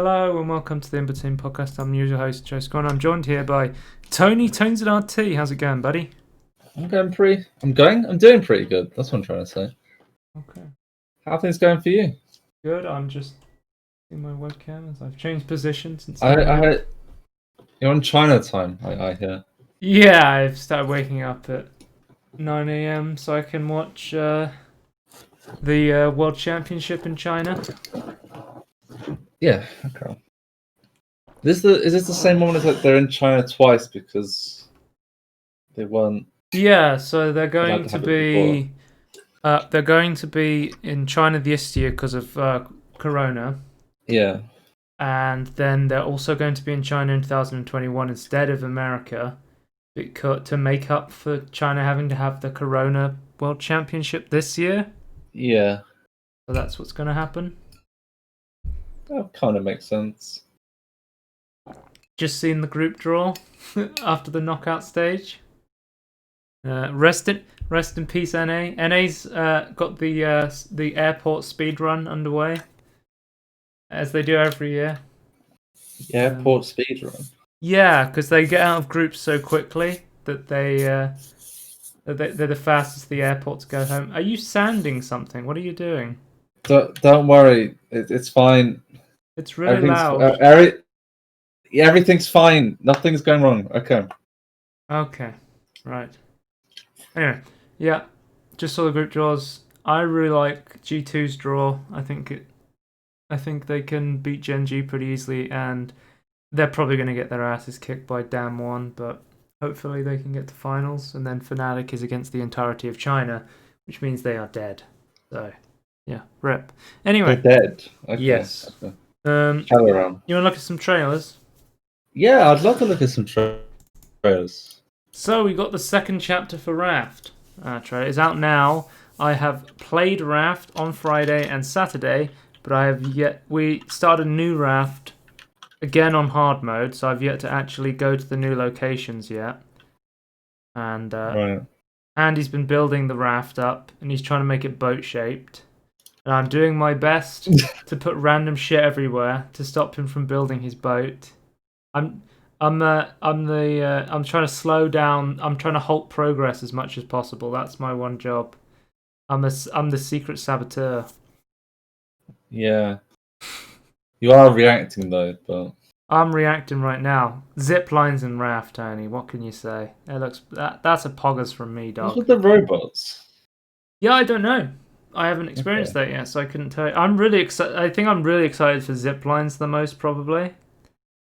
Hello and welcome to the Inbetween podcast. I'm your usual host, Joe Scott. I'm joined here by Tony Tones at RT. How's it going, buddy? I'm doing pretty good. That's what I'm trying to say. Okay. How are things going for you? Good. I'm just in my webcam as I've changed position since You're on China time, I hear. Yeah, I've started waking up at 9 a.m. so I can watch the World Championship in China. Yeah, okay. Is this the same one as like they're in China twice because they weren't? Yeah, so they're going to to have be in China this year because of Corona. Yeah. And then they're also going to be in China in 2021 instead of America, to make up for China having to have the Corona World Championship this year. Yeah. So that's what's going to happen. That kind of makes sense. Just seen the group draw after the knockout stage. Rest in peace, NA. NA's got the airport speed run underway, as they do every year. Yeah, airport speed run. Yeah, because they get out of groups so quickly that they're the fastest the airport to go home. Are you sanding something? What are you doing? Don't worry, it's fine. It's really loud. Everything's fine. Nothing's going wrong. Okay, right. Anyway, yeah, just saw the group draws. I really like G2's draw. I think they can beat Gen G pretty easily, and they're probably going to get their asses kicked by Dam 1, but hopefully they can get to finals. And then Fnatic is against the entirety of China, which means they are dead. So, yeah, rip. Anyway, they're dead. Okay. Yes. Okay. You want to look at some trailers? Yeah, I'd love to look at some trailers. So we got the second chapter for Raft. Trailer is out now. I have played Raft on Friday and Saturday, but we started a new Raft again on hard mode, so I've yet to actually go to the new locations yet. And Right. Andy's been building the raft up, and he's trying to make it boat shaped. And I'm doing my best to put random shit everywhere to stop him from building his boat. I'm trying to slow down. I'm trying to halt progress as much as possible. That's my one job. I'm the secret saboteur. Yeah. You are reacting though, but I'm reacting right now. Zip lines and raft, Tony. What can you say? That's a poggers from me, dog. what's with the robots? Yeah, I don't know. I haven't experienced that yet, so I couldn't tell you. I'm really excited. I think I'm really excited for zip lines the most, probably.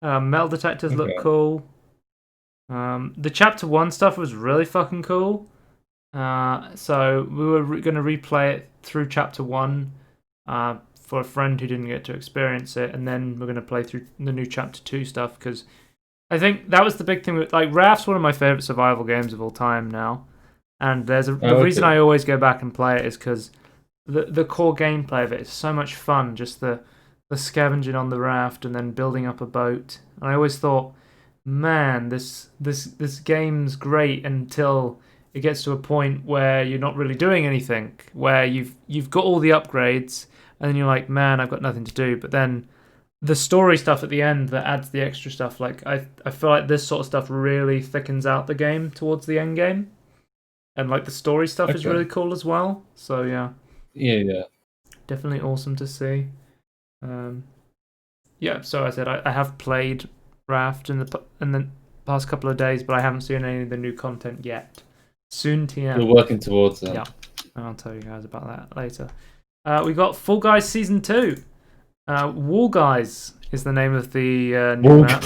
Metal detectors look cool. The chapter 1 stuff was really fucking cool. So we were going to replay it through chapter 1 for a friend who didn't get to experience it, and then we're going to play through the new chapter 2 stuff, because I think that was the big thing. Like, Raft's one of my favorite survival games of all time now, and the reason I always go back and play it is because the core gameplay of it is so much fun. Just the scavenging on the raft and then building up a boat. And I always thought, man, this game's great until it gets to a point where you're not really doing anything, where you've got all the upgrades, and then you're like, man, I've got nothing to do. But then the story stuff at the end that adds the extra stuff, like I feel like this sort of stuff really thickens out the game towards the end game. And like the story stuff is really cool as well. So yeah. Yeah. Definitely awesome to see. Yeah, so I said I have played Raft in the past couple of days, but I haven't seen any of the new content yet. Soon TM. You're working towards it. Yeah, I'll tell you guys about that later. We got Fall Guys Season 2. Wall Guys is the name of the new map.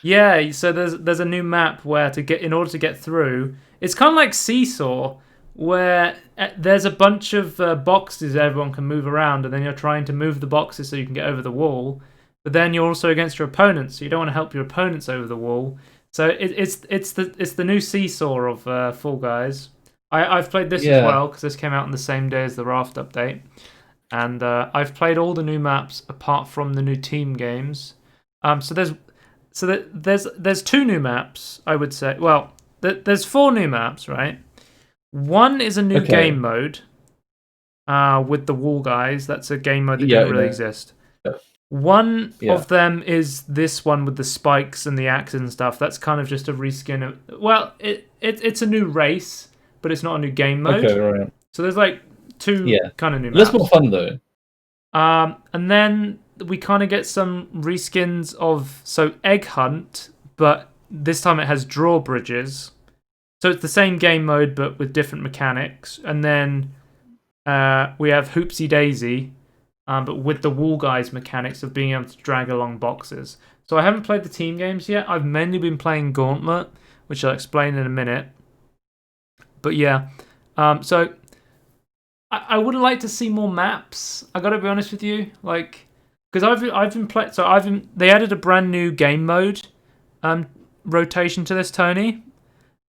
Yeah, so there's a new map where in order to get through, it's kind of like Seesaw, where there's a bunch of boxes everyone can move around, and then you're trying to move the boxes so you can get over the wall. But then you're also against your opponents, so you don't want to help your opponents over the wall. So it's the new Seesaw of Fall Guys. I've played this as well, because this came out on the same day as the Raft update, and I've played all the new maps apart from the new team games. So there's 2 new maps, I would say. Well, there's 4 new maps, right? One is a new game mode with the Wall Guys. That's a game mode that didn't really exist. One of them is this one with the spikes and the axes and stuff. That's kind of just a reskin of. Well, it's a new race, but it's not a new game mode. Okay, right. So there's like two kind of new maps. That's more fun though. And then we kind of get some reskins of Egg Hunt, but this time it has drawbridges. So it's the same game mode but with different mechanics. And then we have Hoopsie Daisy, but with the wall guys mechanics of being able to drag along boxes. So I haven't played the team games yet. I've mainly been playing Gauntlet, which I'll explain in a minute. But yeah, so I would like to see more maps. I gotta be honest with you, like, because I've been playing. So they added a brand new game mode rotation to this, Tony.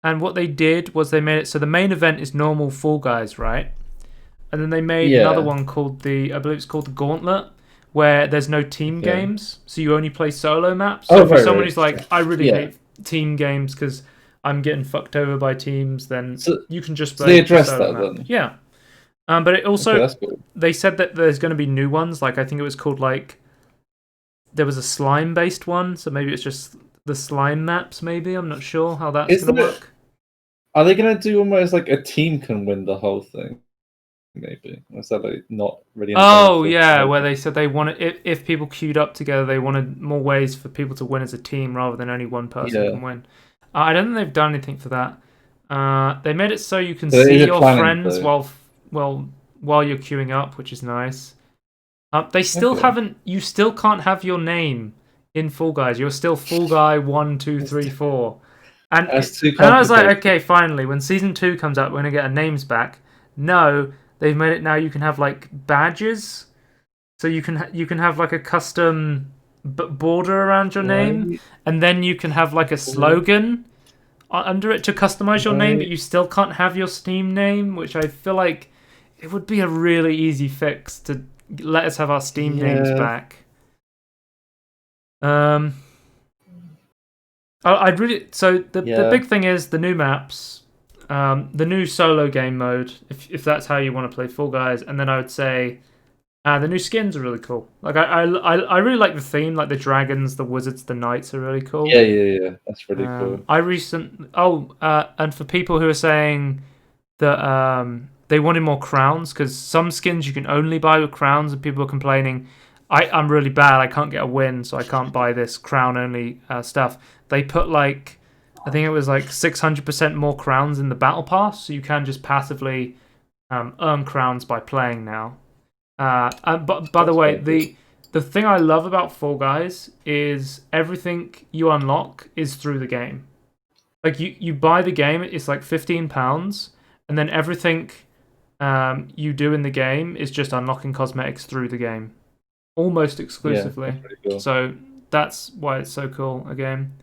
And what they did was they made it so the main event is normal Fall Guys, right? And then they made another one called I believe it's called the Gauntlet, where there's no team games, so you only play solo maps. So for someone who's like, I really hate team games because I'm getting fucked over by teams, then you can just play. So they addressed that then. Yeah. But it also they said that there's going to be new ones. Like I think it was called there was a slime based one, so maybe it's just the slime maps. Maybe I'm not sure how that's going to work. Are they going to do almost like a team can win the whole thing? Maybe. Or is that not really? Oh yeah, where they said they wanted if people queued up together, they wanted more ways for people to win as a team rather than only one person can win. I don't think they've done anything for that. They made it so you can see your friends while you're queuing up, which is nice. They still haven't. You still can't have your name in Fall Guys. You're still Fall Guy 1, 2, 3, 4. And I was like, okay, finally, when season 2 comes out, we're gonna get our names back. No, they've made it now. You can have like badges, so you can have like a custom border around your name, and then you can have like a slogan under it to customize your name, but you still can't have your Steam name, which I feel like it would be a really easy fix to let us have our Steam names back. I'd really the big thing is the new maps, the new solo game mode, if that's how you want to play Fall Guys, and then I would say the new skins are really cool. Like I really like the theme, like the dragons, the wizards, the knights are really cool. Yeah, that's really cool. And for people who are saying that they wanted more crowns, because some skins you can only buy with crowns, and people are complaining, I'm really bad, I can't get a win, so I can't buy this crown only stuff. They put I think it was 600% more crowns in the battle pass, so you can just passively earn crowns by playing now. But by the way, the thing I love about Fall Guys is everything you unlock is through the game. Like you buy the game, it's like £15, and then everything you do in the game is just unlocking cosmetics through the game, almost exclusively. Yeah, that's cool. So that's why it's so cool a game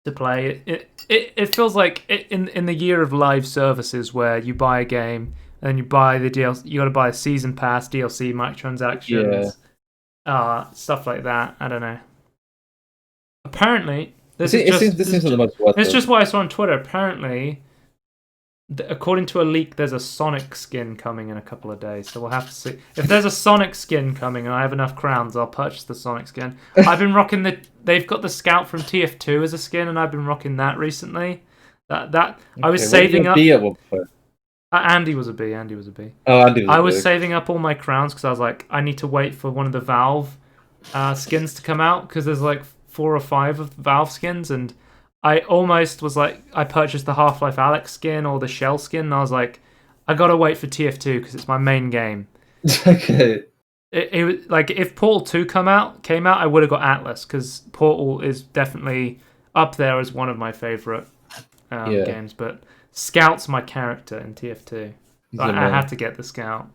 to play. It feels like in the year of live services where you buy a game and then you buy the DLC, you got to buy a season pass, DLC, microtransactions, stuff like that. I don't know. Apparently, this is just what I saw on Twitter. Apparently, according to a leak, there's a Sonic skin coming in a couple of days, so we'll have to see. If there's a Sonic skin coming and I have enough crowns, I'll purchase the Sonic skin. I've been rocking they've got the Scout from TF2 as a skin, and I've been rocking that recently. I was saving up. Andy was a B. Oh, Andy was a B. I was saving up all my crowns because I was like, I need to wait for one of the Valve skins to come out, because there's 4 or 5 of Valve skins, and I almost was like, I purchased the Half-Life Alyx skin or the Shell skin, and I was like, I gotta wait for TF2 because it's my main game. Okay. It was if Portal 2 came out, I would have got Atlas, because Portal is definitely up there as one of my favorite games. But Scout's my character in TF2. I had to get the Scout,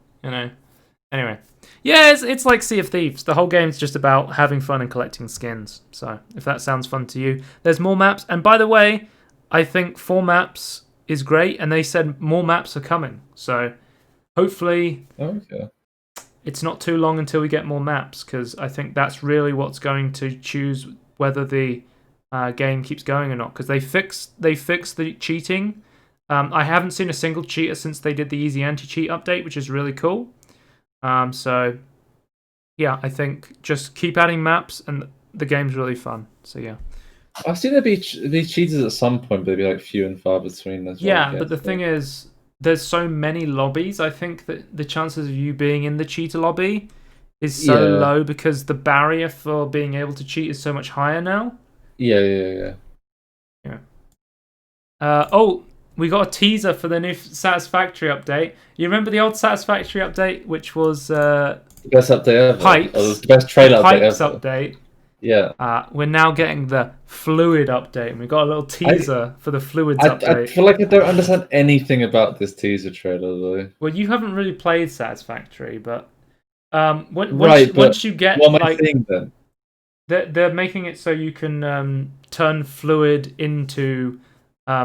Anyway, yeah, it's like Sea of Thieves. The whole game's just about having fun and collecting skins. So if that sounds fun to you, there's more maps. And by the way, I think 4 maps is great, and they said more maps are coming. So hopefully it's not too long until we get more maps, because I think that's really what's going to choose whether the game keeps going or not. Because they fixed the cheating. I haven't seen a single cheater since they did the easy anti-cheat update, which is really cool. So yeah, I think just keep adding maps, and the game's really fun. So yeah. I've seen there be cheaters at some point, but they'd be like few and far between as well. Yeah, but the thing is, there's so many lobbies. I think that the chances of you being in the cheater lobby is so low because the barrier for being able to cheat is so much higher now. Yeah. Oh, we got a teaser for the new Satisfactory update. You remember the old Satisfactory update, which was best update ever. Pipes. Oh, it was the best trailer Pipes update ever. Update. Yeah. We're now getting the Fluid update, and we got a little teaser for the Fluids update. I feel like I don't understand anything about this teaser trailer, though. Well, you haven't really played Satisfactory, but once you get, what am I seeing then? They're making it so you can turn Fluid into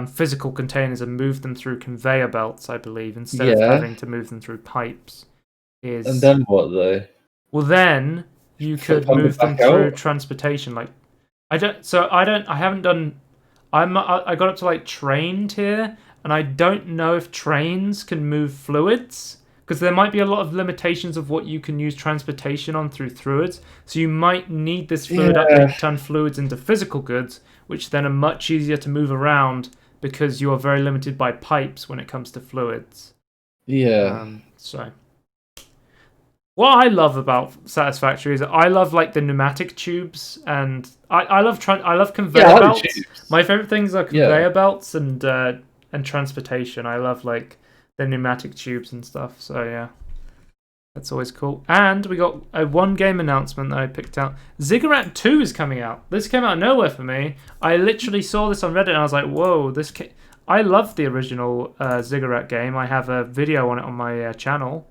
physical containers and move them through conveyor belts, I believe, instead of having to move them through pipes. And then what, though? Well, then you could move them through transportation. Like, I haven't done. I got up to like train tier, and I don't know if trains can move fluids because there might be a lot of limitations of what you can use transportation on through fluids. So you might need this fluid update to turn fluids into physical goods, which then are much easier to move around because you are very limited by pipes when it comes to fluids. Yeah. So what I love about Satisfactory is that I love like the pneumatic tubes, and I love conveyor belts. My favorite things are conveyor belts and transportation. I love like the pneumatic tubes and stuff. So yeah, that's always cool. And we got a one game announcement that I picked out. Ziggurat 2 is coming out. This came out of nowhere for me. I literally saw this on Reddit and I was like, whoa, I love the original Ziggurat game. I have a video on it on my channel.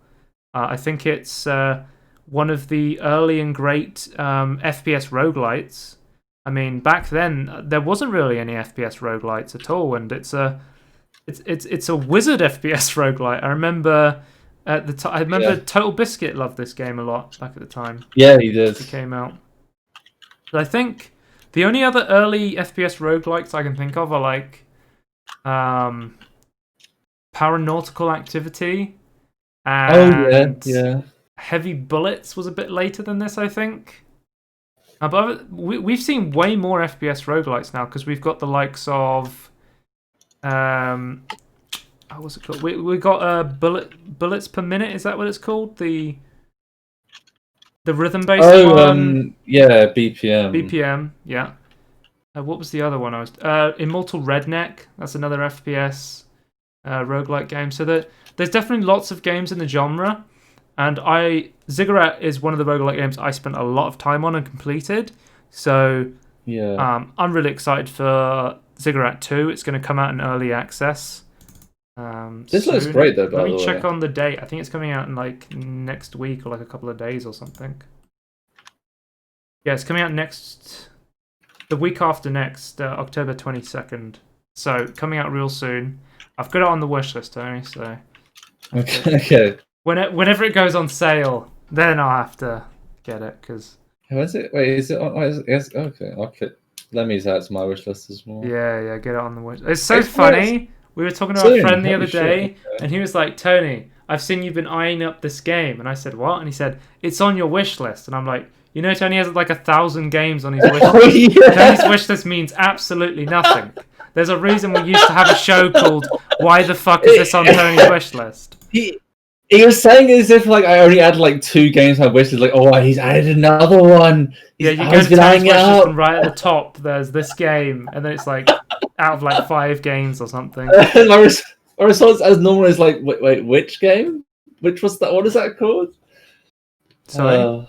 I think it's one of the early and great FPS roguelites. I mean, back then there wasn't really any FPS roguelites at all, and it's a wizard FPS roguelite. I remember at the time. I remember Total Biscuit loved this game a lot back at the time. Yeah, he did. It came out. But I think the only other early FPS roguelikes I can think of are like Paranautical Activity. And Heavy Bullets was a bit later than this, I think. But we've seen way more FPS roguelites now because we've got the likes of what's it called? We got bullets per minute. Is that what it's called? The rhythm based one. Yeah, BPM. BPM. Yeah. What was the other one? Immortal Redneck. That's another FPS roguelike game. So there's definitely lots of games in the genre, and Ziggurat is one of the roguelike games I spent a lot of time on and completed. So I'm really excited for Ziggurat 2. It's going to come out in early access. This looks great though. Let me check on the date. I think it's coming out in like next week or like a couple of days or something. Yeah, it's coming out the week after next, October 22nd. So coming out real soon. I've got it on the wish list, Tony. So okay. Whenever it goes on sale, then I'll have to get it because. Is it? Wait, is it on? Yes. Okay. Let me add to my wish list as well. Yeah. Get it on the wish. It's so funny. We were talking to our friend the other day, and he was like, "Tony, I've seen you've been eyeing up this game," and I said, "What?" And he said, "It's on your wish list," and I'm like, "You know, Tony has like 1,000 games on his wish list. Tony's wish list means absolutely nothing." There's a reason we used to have a show called "Why the fuck is this on Tony's wish list?" He was saying it as if like I only had like 2 games on my wish list. Like, oh, he's added another one. Yeah, you go to Tony's wish list, and right at the top there's this game, and then it's like out of like 5 games or something. My response as normal is like, wait, which game? Which was that? What is that called? Sorry.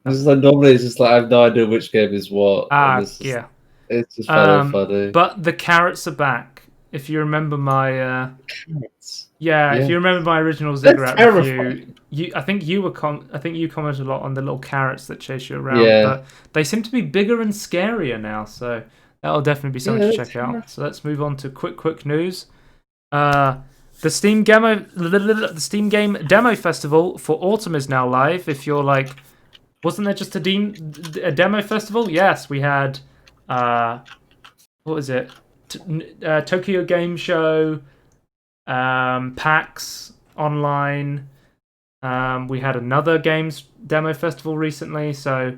Normally it's just like I have no idea which game is what. Yeah. It's just funny. But the carrots are back. If you remember my carrots. Yeah, if you remember my original Ziggurat review, I think you commented a lot on the little carrots that chase you around. Yeah. But they seem to be bigger and scarier now, so that'll definitely be something to check out. So let's move on to quick news. The Steam Game Demo Festival for Autumn is now live. If you're like, wasn't there just a demo festival? Yes, we had. What was it? Tokyo Game Show, PAX Online, We had another games demo festival recently, so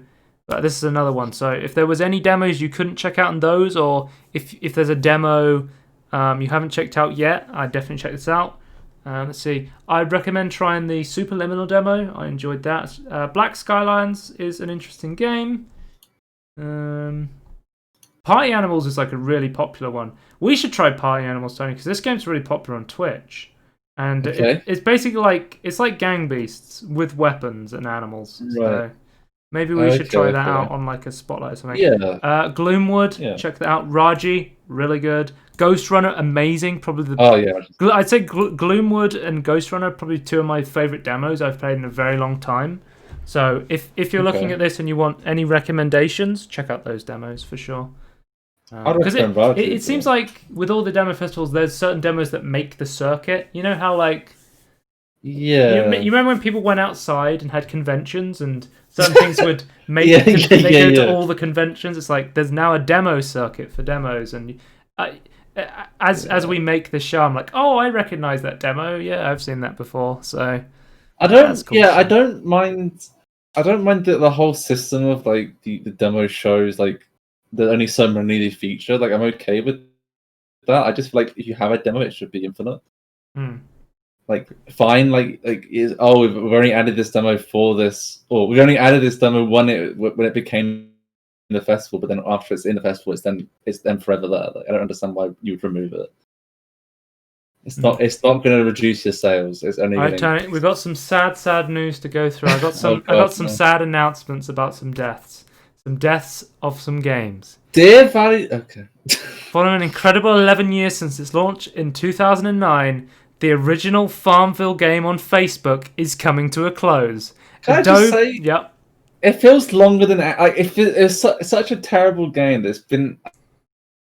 this is another one. So if there was any demos you couldn't check out in those, or if there's a demo you haven't checked out yet, I'd definitely check this out. Let's see. I'd recommend trying the Superliminal demo. I enjoyed that. Black Skylines is an interesting game. Party Animals is like a really popular one. We should try Party Animals, Tony, because this game's really popular on Twitch. And it's basically like Gang Beasts with weapons and animals. Right. So maybe we should try that out on like a spotlight or something. Yeah. Gloomwood, check that out. Raji, really good. Ghost Runner, amazing. Probably I'd say Gloomwood and Ghost Runner are probably two of my favorite demos I've played in a very long time. So if you're looking at this and you want any recommendations, check out those demos for sure. Because it seems like with all the demo festivals, there's certain demos that make the circuit. You know how you remember when people went outside and had conventions and certain things would make go to all the conventions. It's like there's now a demo circuit for demos, and as we make this show, I'm like, oh, I recognize that demo. Yeah, I've seen that before. So I don't. Cool. Yeah, I don't mind. I don't mind the whole system of like the demo shows like. There's only so many they feature. Like I'm okay with that. I just feel like if you have a demo, it should be infinite. Like fine. Like we've only added this demo for this, or we've only added this demo when it became the festival. But then after it's in the festival, it's then forever there. Like, I don't understand why you would remove it. It's not going to reduce your sales. It's only. All right, Tony. We've got some sad news to go through. I got some sad announcements about some deaths. Some deaths of some games. Dear Valley... Okay. Following an incredible 11 years since its launch in 2009, the original Farmville game on Facebook is coming to a close. Can I just say... Yep. It feels longer than... It's such a terrible game that's been...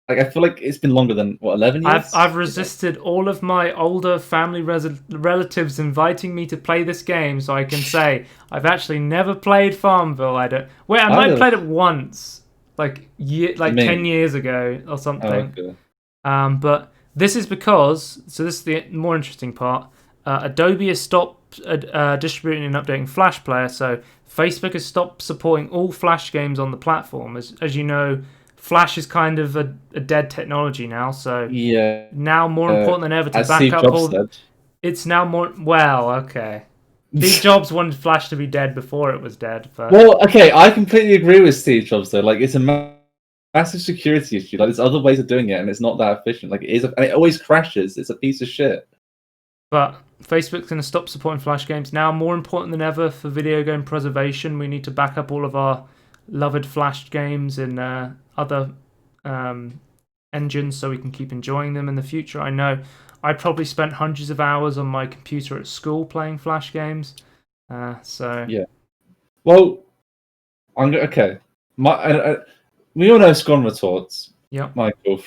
I feel like it's been longer than, 11 years? I've resisted all of my older family relatives inviting me to play this game, so I can say I've actually never played Farmville. I might have played it once, 10 years ago or something. Oh, okay. But this is because, so this is the more interesting part, Adobe has stopped distributing and updating Flash Player, so Facebook has stopped supporting all Flash games on the platform. As you know, Flash is kind of a dead technology now, so now more important than ever to back up all. It's now more okay. Steve Jobs wanted Flash to be dead before it was dead. But... Well, okay, I completely agree with Steve Jobs though. Like, it's a massive security issue. Like, there's other ways of doing it, and it's not that efficient. Like, it is, and it always crashes. It's a piece of shit. But Facebook's going to stop supporting Flash games now. More important than ever for video game preservation, we need to back up all of our loved Flash games in other engines so we can keep enjoying them in the future. I know I probably spent hundreds of hours on my computer at school playing Flash games. Yeah. Well, okay. We all know Scon Retorts. Yeah. Michael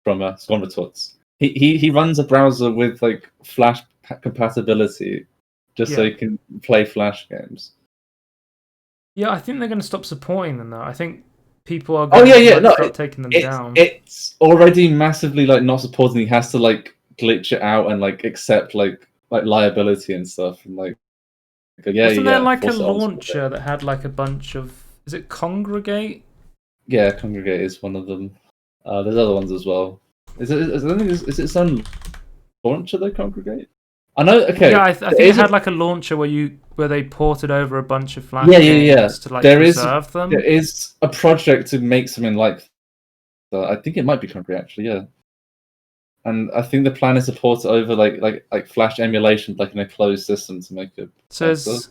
from Scon Retorts. He runs a browser with like Flash compatibility, just so you can play Flash games. Yeah, I think they're going to stop supporting them though. I think people are going to start taking them down. It's already massively like not supporting. He has to like glitch it out and like accept like liability and stuff and like wasn't there like a launcher that had like a bunch of, is it Congregate? Yeah, Congregate is one of them. There's other ones as well. Is it its own launcher though, Congregate? I know. Okay. Yeah, I think it had like a launcher where they ported over a bunch of Flash games to like preserve them. There is a project to make something like that. I think it might be Congregate actually. Yeah. And I think the plan is to port it over like Flash emulation, like in a closed system to make it. Says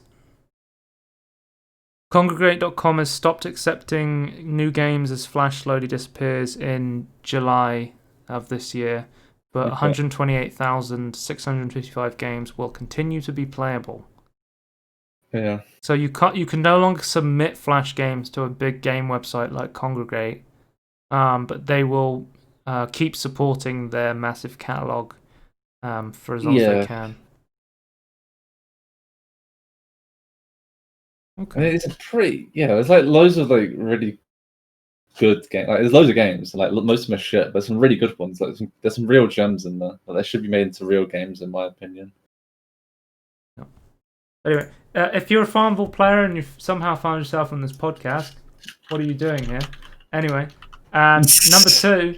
Congregate.com has stopped accepting new games as Flash slowly disappears in July of this year, but 128,655 games will continue to be playable. Yeah. So you can no longer submit Flash games to a big game website like Congregate, but they will keep supporting their massive catalog for as long as they can. Okay. I mean, it's a pretty there's like loads of like really good games. Like, there's loads of games, like most of them are shit, but there's some really good ones. Like there's some real gems in there. Like, they should be made into real games, in my opinion. Anyway, if you're a Farmville player and you've somehow found yourself on this podcast, what are you doing here? Anyway, and number 2,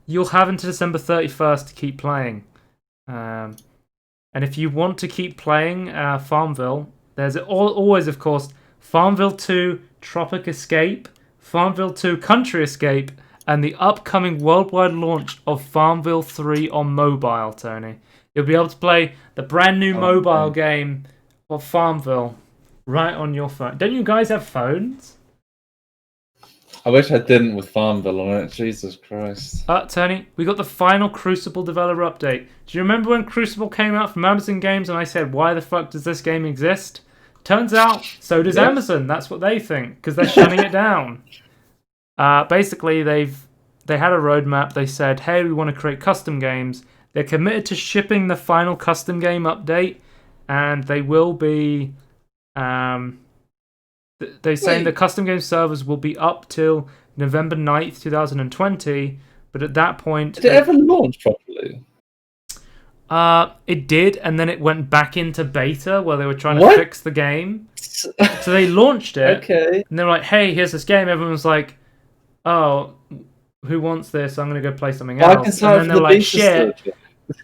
you'll have until December 31st to keep playing. And if you want to keep playing Farmville, there's always, of course, Farmville 2 Tropic Escape, Farmville 2 Country Escape, and the upcoming worldwide launch of Farmville 3 on mobile, Tony. You'll be able to play the brand new mobile game of Farmville right on your phone. Don't you guys have phones? I wish I didn't with Farmville on it. Jesus Christ. Tony, we got the final Crucible developer update. Do you remember when Crucible came out from Amazon Games and I said, why the fuck does this game exist? Turns out, so does Amazon. That's what they think, because they're shutting it down. Basically, they had a roadmap. They said, hey, we want to create custom games. They're committed to shipping the final custom game update, and they will be... they're saying the custom game servers will be up till November 9th, 2020, but at that point... Did it ever launch properly? It did, and then it went back into beta where they were trying to fix the game. So they launched it, and they're like, hey, here's this game. Everyone's like, oh, who wants this? I'm going to go play something else. And then they're like, shit,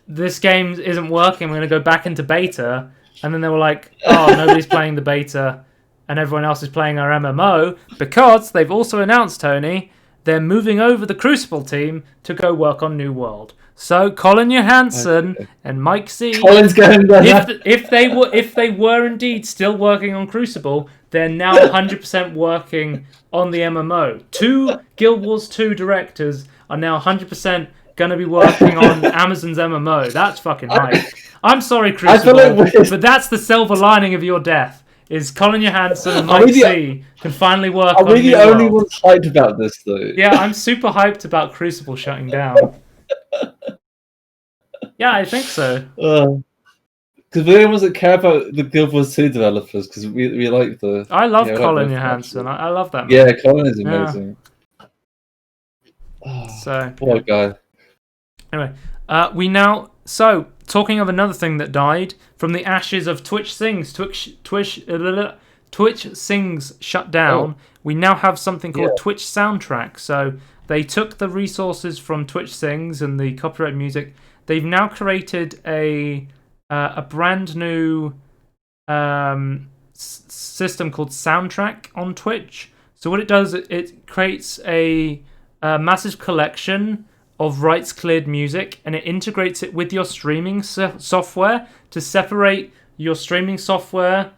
this game isn't working. We're going to go back into beta. And then they were like, oh, nobody's playing the beta, and everyone else is playing our MMO, because they've also announced, Tony, they're moving over the Crucible team to go work on New World. So Colin Johansson and Mike C. Colin's going there. If they were indeed still working on Crucible, they're now 100% working on the MMO. 2 Guild Wars 2 directors are now 100% going to be working on Amazon's MMO. That's fucking hype. I'm sorry, Crucible, but that's the silver lining of your death. Is Colin Johansson and Mike C. can finally work on New World. Are we the only ones hyped about this, though? Yeah, I'm super hyped about Crucible shutting down. Yeah, I think so. Because we're the only ones that care about the Guild Wars 2 developers, because we like the... I love Colin Johansson. I love that man. Yeah, Colin is amazing. Yeah. So, poor guy. Anyway, we now... So, talking of another thing that died, from the ashes of Twitch Sings, Twitch Sings shut down, we now have something called Twitch Soundtrack. So, they took the resources from Twitch Sings and the copyright music. They've now created a brand new system called Soundtrack on Twitch. So what it does, it creates a massive collection of rights cleared music, and it integrates it with your streaming software to separate your streaming software,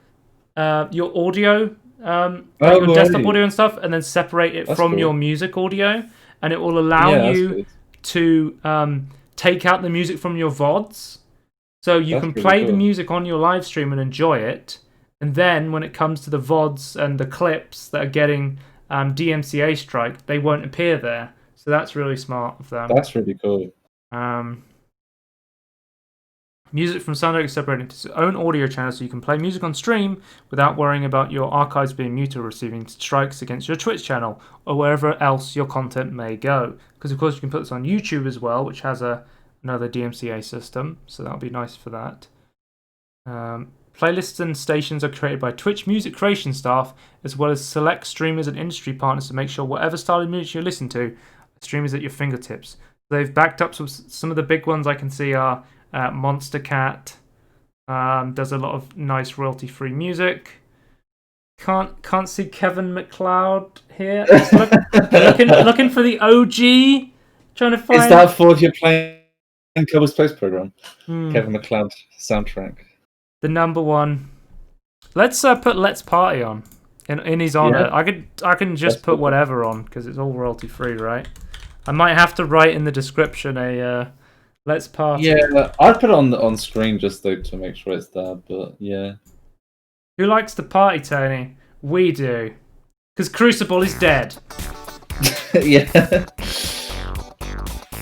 your audio, your desktop audio and stuff, and then separate it from your music audio, and it will allow you to take out the music from your VODs, so you can play the music on your live stream and enjoy it, and then when it comes to the VODs and the clips that are getting DMCA strike, they won't appear there. So that's really smart of them. That's really cool. Music from Soundtrack is separated into its own audio channel, so you can play music on stream without worrying about your archives being muted or receiving strikes against your Twitch channel or wherever else your content may go. Because of course you can put this on YouTube as well, which has another DMCA system, so that'll be nice for that. Playlists and stations are created by Twitch music creation staff, as well as select streamers and industry partners to make sure whatever style of music you listen to, streamers at your fingertips. They've backed up some of the big ones I can see are Monster Cat, does a lot of nice royalty-free music. Can't see Kevin MacLeod here. Looking for the OG. Trying to find. Is that for if you're playing Kirby's Space Program? Kevin MacLeod soundtrack. The number one. Let's put Let's Party on in his honor. Yeah. I can just put whatever on because it's all royalty free, right? I might have to write in the description a Let's Party. Yeah, I'd put it on screen just though to make sure it's there. But yeah. Who likes to party, Tony? We do, because Crucible is dead. Yeah.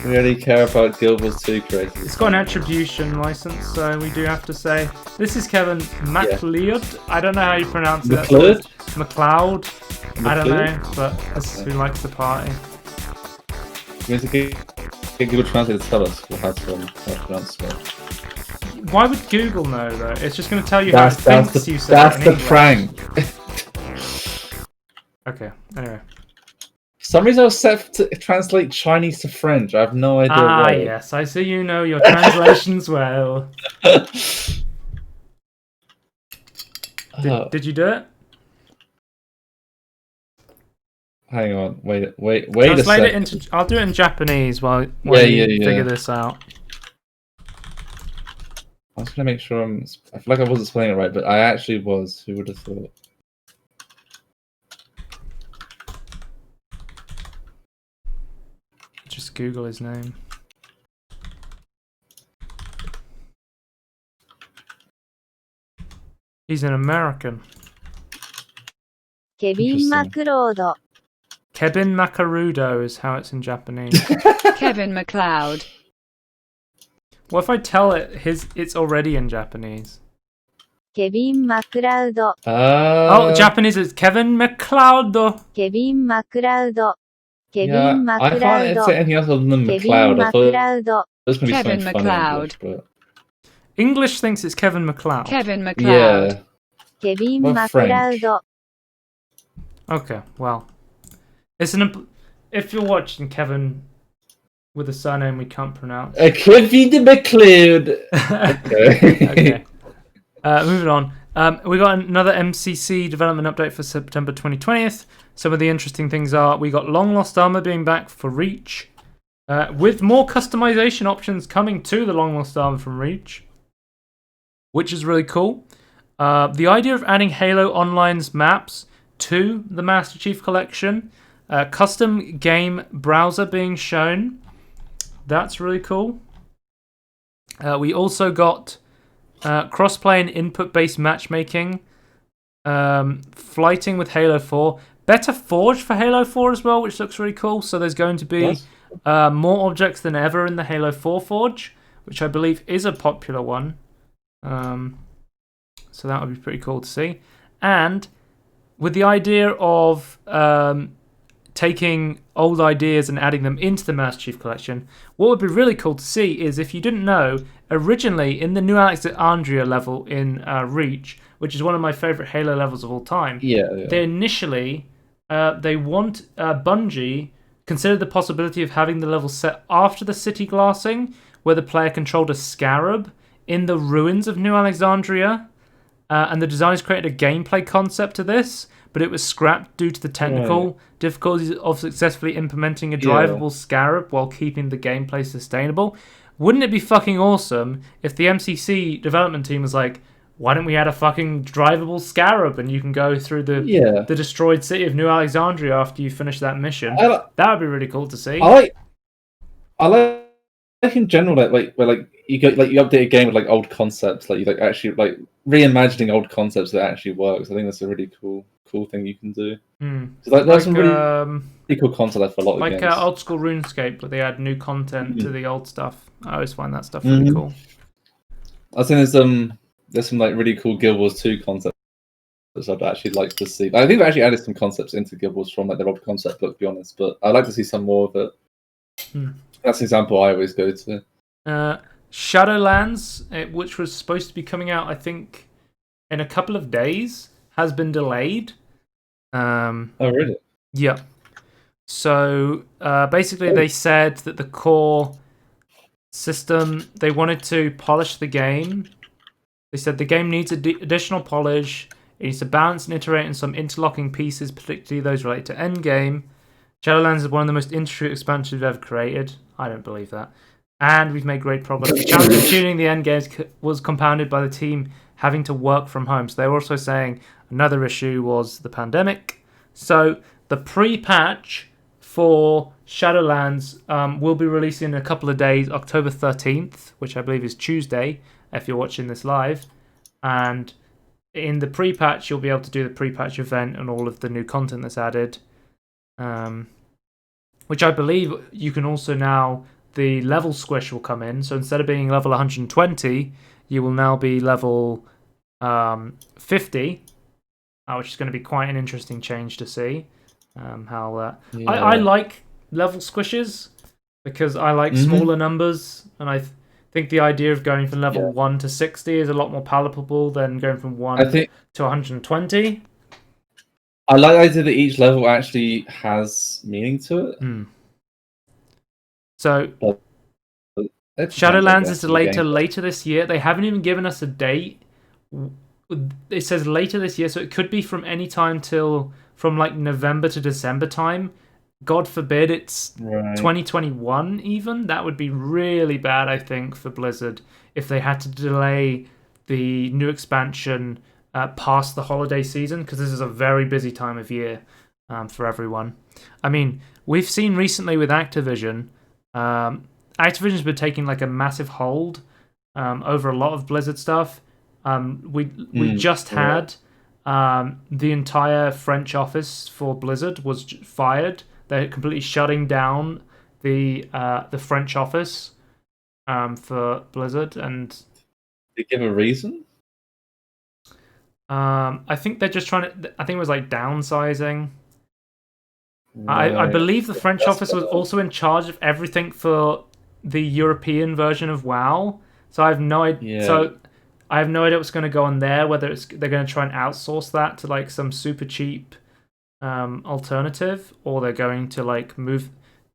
We only care about Guild Wars 2 creators. It's got an attribution license, so we do have to say this is Kevin MacLeod. I don't know how you pronounce it. MacLeod. I don't know, but that's who likes to party. We need to get Google Translate to tell us how to pronounce it. Why would Google know though? It's just going to tell you how it thinks you said it in English. Prank. Okay. Anyway. For some reason I was set to translate Chinese to French. I have no idea why. Yes, I see you know your translations well. Did you do it? Hang on, wait a Translate second. it into. I'll do it in Japanese while you figure this out. I was gonna make sure I feel like I wasn't spelling it right, but I actually was. Who would have thought? Just Google his name. He's an American. Kevin McLeod. Kevin Macarudo is how it's in Japanese. Kevin MacLeod. What if I tell it it's already in Japanese? Kevin MacLeod. Oh, Japanese is Kevin MacLeod. Kevin MacLeod. Kevin MacLeod. I can't say anything else other than MacLeod. I thought it was going to be Kevin something MacLeod. funny. English thinks it's Kevin MacLeod. Kevin MacLeod. Yeah. Kevin MacLeod. Okay, well, if you're watching Kevin with a surname we can't pronounce. Kevin MacLeod. Okay. Moving on. We got another MCC development update for September 2020th. Some of the interesting things are we got Long Lost Armor being back for Reach, with more customization options coming to the Long Lost Armor from Reach, which is really cool. The idea of adding Halo Online's maps to the Master Chief Collection, custom game browser being shown. That's really cool. We also got crossplay and input-based matchmaking, flighting with Halo 4, better Forge for Halo 4 as well, which looks really cool. So there's going to be more objects than ever in the Halo 4 Forge, which I believe is a popular one. So that would be pretty cool to see. And with the idea of taking old ideas and adding them into the Master Chief Collection, what would be really cool to see is, if you didn't know, originally in the New Alexandria level in Reach, which is one of my favourite Halo levels of all time, they initially, Bungie considered the possibility of having the level set after the city glassing, where the player controlled a scarab in the ruins of New Alexandria. And the designers created a gameplay concept to this, but it was scrapped due to the technical difficulties of successfully implementing a drivable scarab while keeping the gameplay sustainable. Wouldn't it be fucking awesome if the MCC development team was like, why don't we add a fucking drivable scarab and you can go through the destroyed city of New Alexandria after you finish that mission? That would be really cool to see. I like in general that where you go you update a game with old concepts, you actually reimagining old concepts that actually works. I think that's a really cool thing you can do. That's a really cool concept for a lot of games. Like old school RuneScape, where they add new content to the old stuff. I always find that stuff really cool. I think there's some really cool Guild Wars 2 concepts I'd actually like to see. I think they actually added some concepts into Guild Wars from their old concept book, to be honest. But I'd like to see some more of it. That's an example I always go to. Shadowlands, which was supposed to be coming out, I think, in a couple of days, has been delayed. Oh, really? Yeah. So, basically, they said that the core system, they wanted to polish the game. They said the game needs additional polish. It needs to balance and iterate on some interlocking pieces, particularly those related to endgame. Shadowlands is one of the most intricate expansions we've ever created. I don't believe that. And we've made great progress. The challenge of tuning the endgames was compounded by the team having to work from home. So they were also saying another issue was the pandemic. So the pre-patch for Shadowlands will be releasing in a couple of days, October 13th, which I believe is Tuesday, if you're watching this live. And in the pre-patch, you'll be able to do the pre-patch event and all of the new content that's added. Which I believe you can also now, the level squish will come in. So instead of being level 120, you will now be level 50, which is going to be quite an interesting change to see. I like level squishes because I like smaller numbers, and I think the idea of going from level Yeah. 1 to 60 is a lot more palatable than going from 1 to 120. I like the idea that each level actually has meaning to it. So, Shadowlands is delayed to later this year. They haven't even given us a date. It says later this year, so it could be from any time from like November to December time. God forbid it's 2021 even. That would be really bad, I think, for Blizzard if they had to delay the new expansion past the holiday season, because this is a very busy time of year for everyone. I mean, we've seen recently with Activision, Activision's been taking like a massive hold over a lot of Blizzard stuff. We just had the entire French office for Blizzard was fired. They're completely shutting down the French office for Blizzard, and they give a reason. I think they're just trying to. I think it was like downsizing. Right. I believe the French office was also in charge of everything for the European version of WoW. So I have no idea. Yeah. So I have no idea what's going to go on there. Whether they're going to try and outsource that to like some super cheap alternative, or they're going to like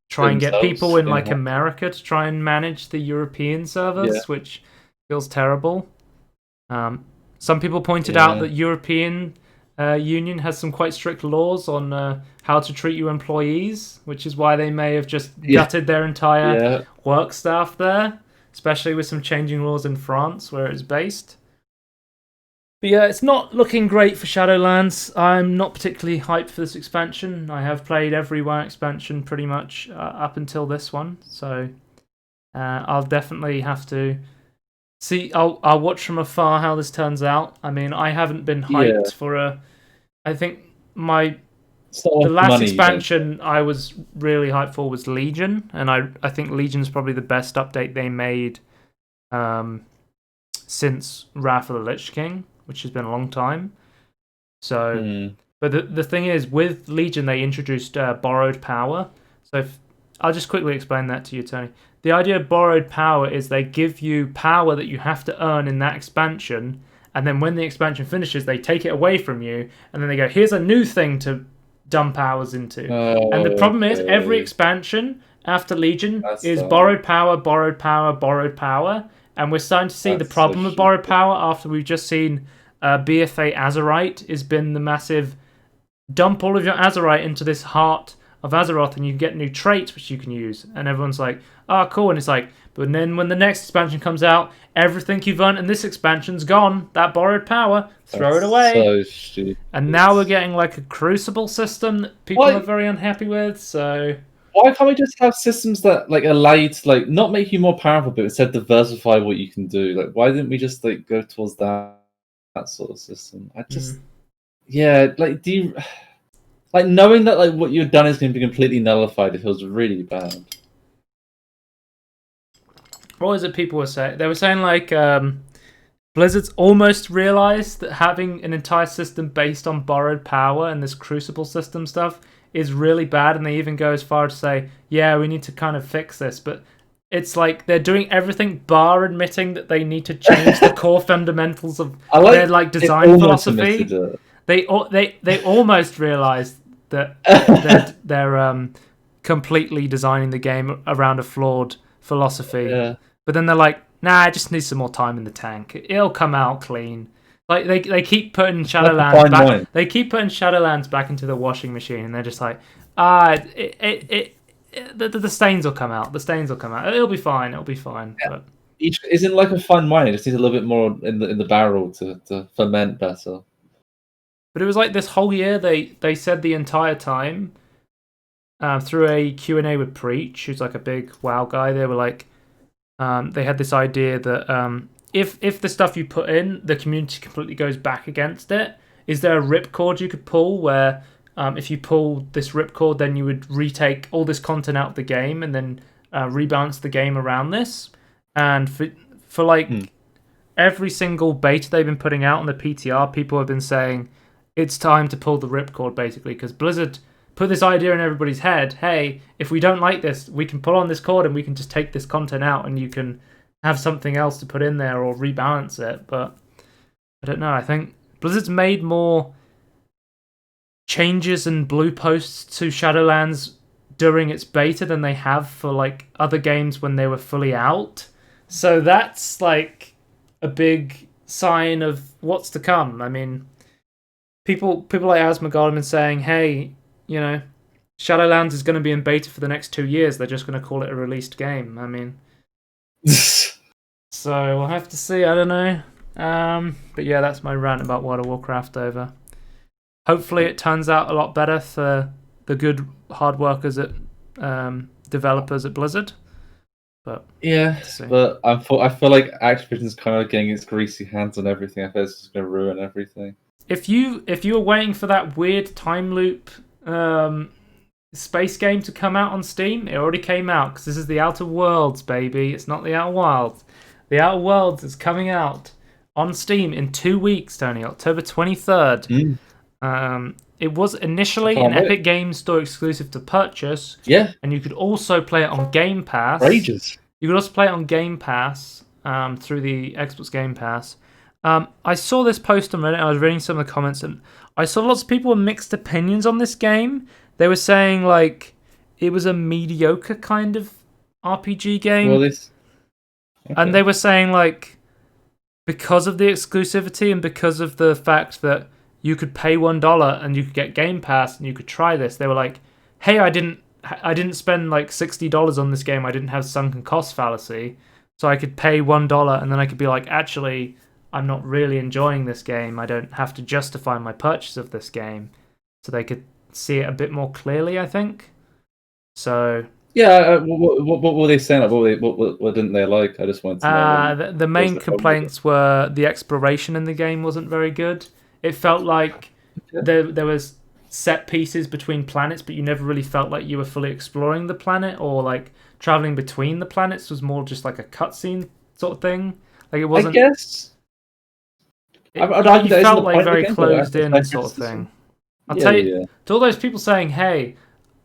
try and get people in like America to try and manage the European servers, which feels terrible. Some people pointed out that European Union has some quite strict laws on how to treat your employees, which is why they may have just gutted their entire work staff there, especially with some changing laws in France where it's based. But yeah, it's not looking great for Shadowlands. I'm not particularly hyped for this expansion. I have played every WoW expansion pretty much up until this one, so I'll definitely have to see. I'll watch from afar how this turns out. I mean, I haven't been hyped for I think the last expansion I was really hyped for was Legion, and I think Legion's probably the best update they made since Wrath of the Lich King, which has been a long time. So, but the thing is, with Legion, they introduced borrowed power. So I'll just quickly explain that to you, Tony. The idea of borrowed power is they give you power that you have to earn in that expansion, and then when the expansion finishes, they take it away from you, and then they go, here's a new thing to dump powers into. And the problem is, every expansion after Legion is borrowed power, borrowed power, borrowed power. And we're starting to see the problem with borrowed power after we've just seen BFA Azerite has been the massive dump all of your Azerite into this heart of Azeroth and you get new traits which you can use. And everyone's like, oh, cool. And it's like, but then when the next expansion comes out, everything you've earned in this expansion's gone. That borrowed power, throw it away. So stupid. And now we're getting like a crucible system that people are very unhappy with. So why can't we just have systems that like allow you to like not make you more powerful, but instead diversify what you can do? Like, why didn't we just like go towards that sort of system? I just like do you like knowing that like what you've done is going to be completely nullified? It feels really bad. What was it people were saying? They were saying like Blizzard's almost realized that having an entire system based on borrowed power and this crucible system stuff is really bad, and they even go as far as to say, yeah, we need to kind of fix this, but it's like they're doing everything bar admitting that they need to change the core fundamentals of their like design philosophy. They almost realized that they're completely designing the game around a flawed philosophy. Yeah. But then they're like, nah, I just need some more time in the tank. It'll come out clean. Like they keep putting Shadowlands back. They keep putting Shadowlands back into the washing machine, and they're just like, the stains will come out. The stains will come out. It'll be fine. It'll be fine. Yeah. But each isn't like a fine wine. It just needs a little bit more in the barrel to ferment better. But it was like this whole year. They said the entire time through a Q&A with Preach, who's like a big WoW guy. They were like, they had this idea that if the stuff you put in, the community completely goes back against it, is there a ripcord you could pull where if you pull this ripcord, then you would retake all this content out of the game and then rebalance the game around this? And for like every single beta they've been putting out on the PTR, people have been saying it's time to pull the ripcord, basically, because Blizzard put this idea in everybody's head, hey, if we don't like this, we can pull on this cord and we can just take this content out and you can have something else to put in there or rebalance it. But I don't know. I think Blizzard's made more changes and blue posts to Shadowlands during its beta than they have for like other games when they were fully out. So that's like a big sign of what's to come. I mean, people like Asmongold have been saying, hey, you know, Shadowlands is going to be in beta for the next 2 years. They're just going to call it a released game. I mean, so we'll have to see. I don't know. But yeah, that's my rant about World of Warcraft over. Hopefully it turns out a lot better for the good hard workers at developers at Blizzard. But yeah, but I feel like Activision's kind of getting its greasy hands on everything. I feel it's just going to ruin everything. If you were waiting for that weird time loop space game to come out on Steam, it already came out because this is the Outer Worlds, baby. It's not the Outer Wilds. The Outer Worlds is coming out on Steam in 2 weeks, Tony, October 23rd. It was initially an Epic Games Store exclusive to purchase. Yeah. And you could also play it on Game Pass. For ages. You could also play it on Game Pass through the Xbox Game Pass. I saw this post on Reddit. I was reading some of the comments, and I saw lots of people with mixed opinions on this game. They were saying like it was a mediocre kind of RPG game. Well, And they were saying like because of the exclusivity and because of the fact that you could pay $1 and you could get Game Pass and you could try this, they were like, hey, I didn't spend like $60 on this game. I didn't have sunken cost fallacy. So I could pay $1 and then I could be like, actually, I'm not really enjoying this game. I don't have to justify my purchase of this game. So they could see it a bit more clearly, I think. So yeah, what were they saying? What didn't they like? I just wanted to know. The main complaints were the exploration in the game wasn't very good. It felt like there was set pieces between planets, but you never really felt like you were fully exploring the planet, or like traveling between the planets was more just like a cutscene sort of thing. Like it wasn't. I guess. You felt like very closed in sort of thing. I'll tell you, to all those people saying, "Hey,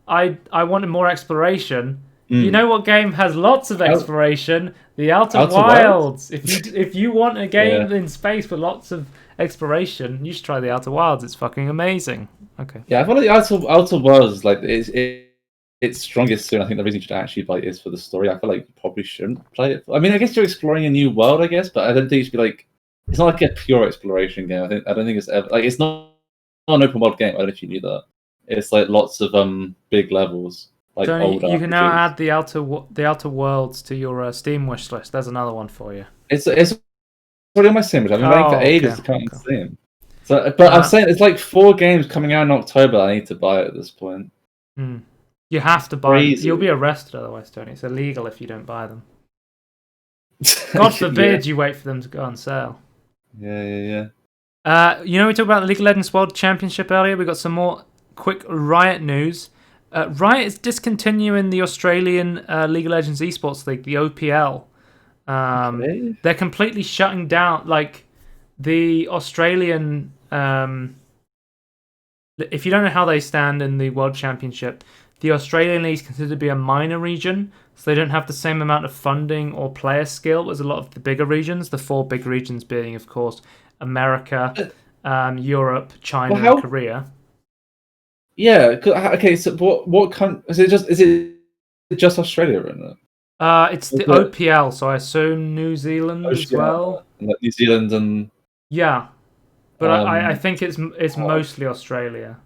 I wanted more exploration." You know what game has lots of exploration? The Outer Wilds. If you want a game in space with lots of exploration, you should try the Outer Wilds. It's fucking amazing. Okay. Yeah, I feel like Outer Worlds like its strongest suit. I think the reason you should actually play it is for the story. I feel like you probably shouldn't play it. I mean, I guess you're exploring a new world, I guess, but I don't think you should be like. It's not like a pure exploration game. I don't think it's ever like it's not an open world game. I don't know if you knew that. It's like lots of big levels. Like Tony, you can now add the Outer Worlds to your Steam wish list. There's another one for you. It's already on my Steam. I've been waiting for ages to come on Steam. So, but I'm saying it's like 4 games coming out in October. I need to buy it at this point. You have to buy them. You'll be arrested otherwise, Tony. It's illegal if you don't buy them. God forbid you wait for them to go on sale. Yeah. We talked about the League of Legends World Championship earlier. We got some more quick Riot news. Riot is discontinuing the Australian League of Legends Esports League, the OPL. They're completely shutting down, like, the Australian... if you don't know how they stand in the World Championship, the Australian League is considered to be a minor region, so they don't have the same amount of funding or player skill as a lot of the bigger regions, the 4 big regions being, of course, America, Europe, China, and Korea. Yeah. Okay. So what country is it? Is it just Australia in it? It's the OPL, so I assume New Zealand as well. Like New Zealand and but I think it's mostly Australia.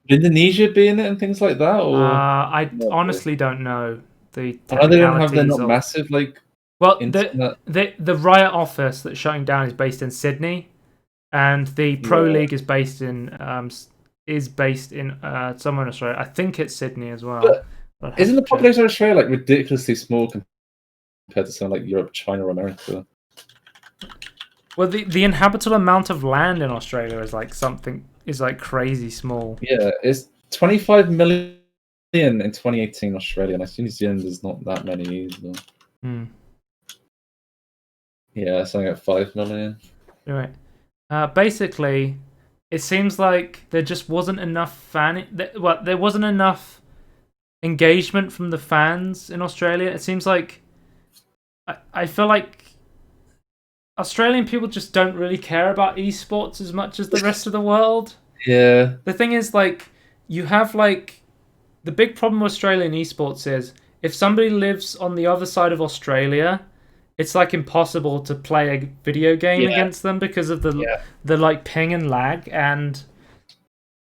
Indonesia be in it and things like that, or I honestly don't know the technicalities. They're not massive, like. Well, the Riot office that's shutting down is based in Sydney, and the Pro League is based in somewhere in Australia. I think it's Sydney as well. But isn't the population of Australia like ridiculously small compared to something like Europe, China, or America? Well, the inhabitable amount of land in Australia is like crazy small. Yeah, it's 25 million in 2018 Australia, and I see New Zealand is not that many either. Yeah, something like 5 million. Right. Basically, it seems like there just wasn't enough there wasn't enough engagement from the fans in Australia. It seems like I feel like Australian people just don't really care about esports as much as the rest of the world. Yeah. The thing is, like, you have like the big problem with Australian esports is if somebody lives on the other side of Australia, it's like impossible to play a video game against them because of the like ping and lag, and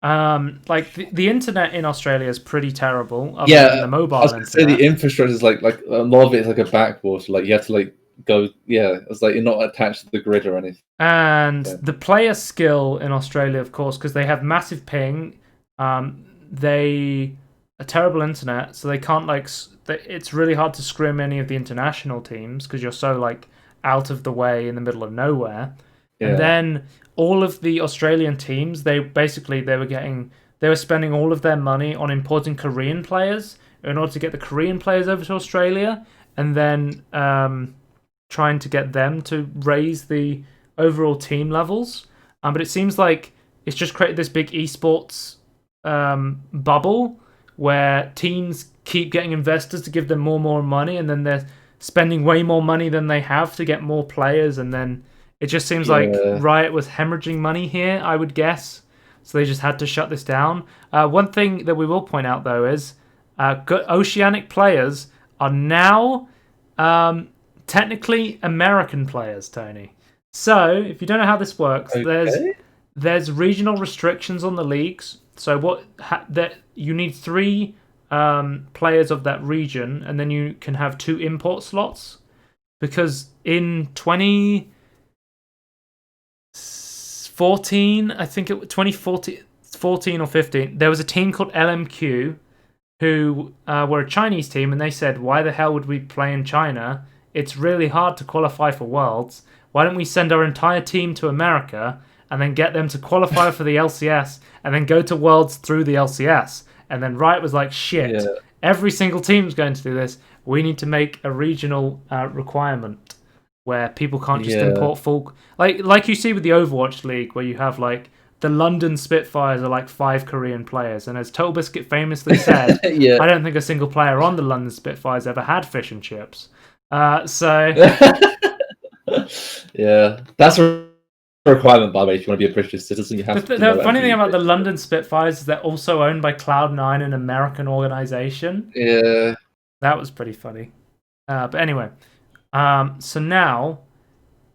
like the internet in Australia is pretty terrible other than the mobile I was gonna internet. say the infrastructure is like a lot of it is like a backwater. Like you have to like go. Yeah, it's like you're not attached to the grid or anything. And the player skill in Australia, of course, because they have massive ping, they a terrible internet, so they can't like. It's really hard to scrim any of the international teams because you're so like out of the way in the middle of nowhere. Yeah. And then all of the Australian teams, they were spending all of their money on importing Korean players in order to get the Korean players over to Australia, and then trying to get them to raise the overall team levels. But it seems like it's just created this big esports bubble where teams keep getting investors to give them more money, and then they're spending way more money than they have to get more players, and then it just seems like Riot was hemorrhaging money here, I would guess. So they just had to shut this down. One thing that we will point out, though, is Oceanic players are now technically American players, Tony. So, if you don't know how this works, there's regional restrictions on the leagues. So that you need 3 players of that region, and then you can have 2 import slots. Because in 2014, I think it was 2014 or 15, there was a team called LMQ who were a Chinese team, and they said, why the hell would we play in China? It's really hard to qualify for Worlds. Why don't we send our entire team to America and then get them to qualify for the LCS and then go to Worlds through the LCS? And then Riot was like, shit, every single team's going to do this. We need to make a regional requirement where people can't just import full... Like you see with the Overwatch League, where you have like the London Spitfires are like 5 Korean players. And as Total Biscuit famously said, I don't think a single player on the London Spitfires ever had fish and chips. So... yeah, that's a requirement, by the way. If you want to be a British citizen, you have to. The funny thing about the London Spitfires is they're also owned by Cloud9, an American organization. Yeah, that was pretty funny. But anyway, so now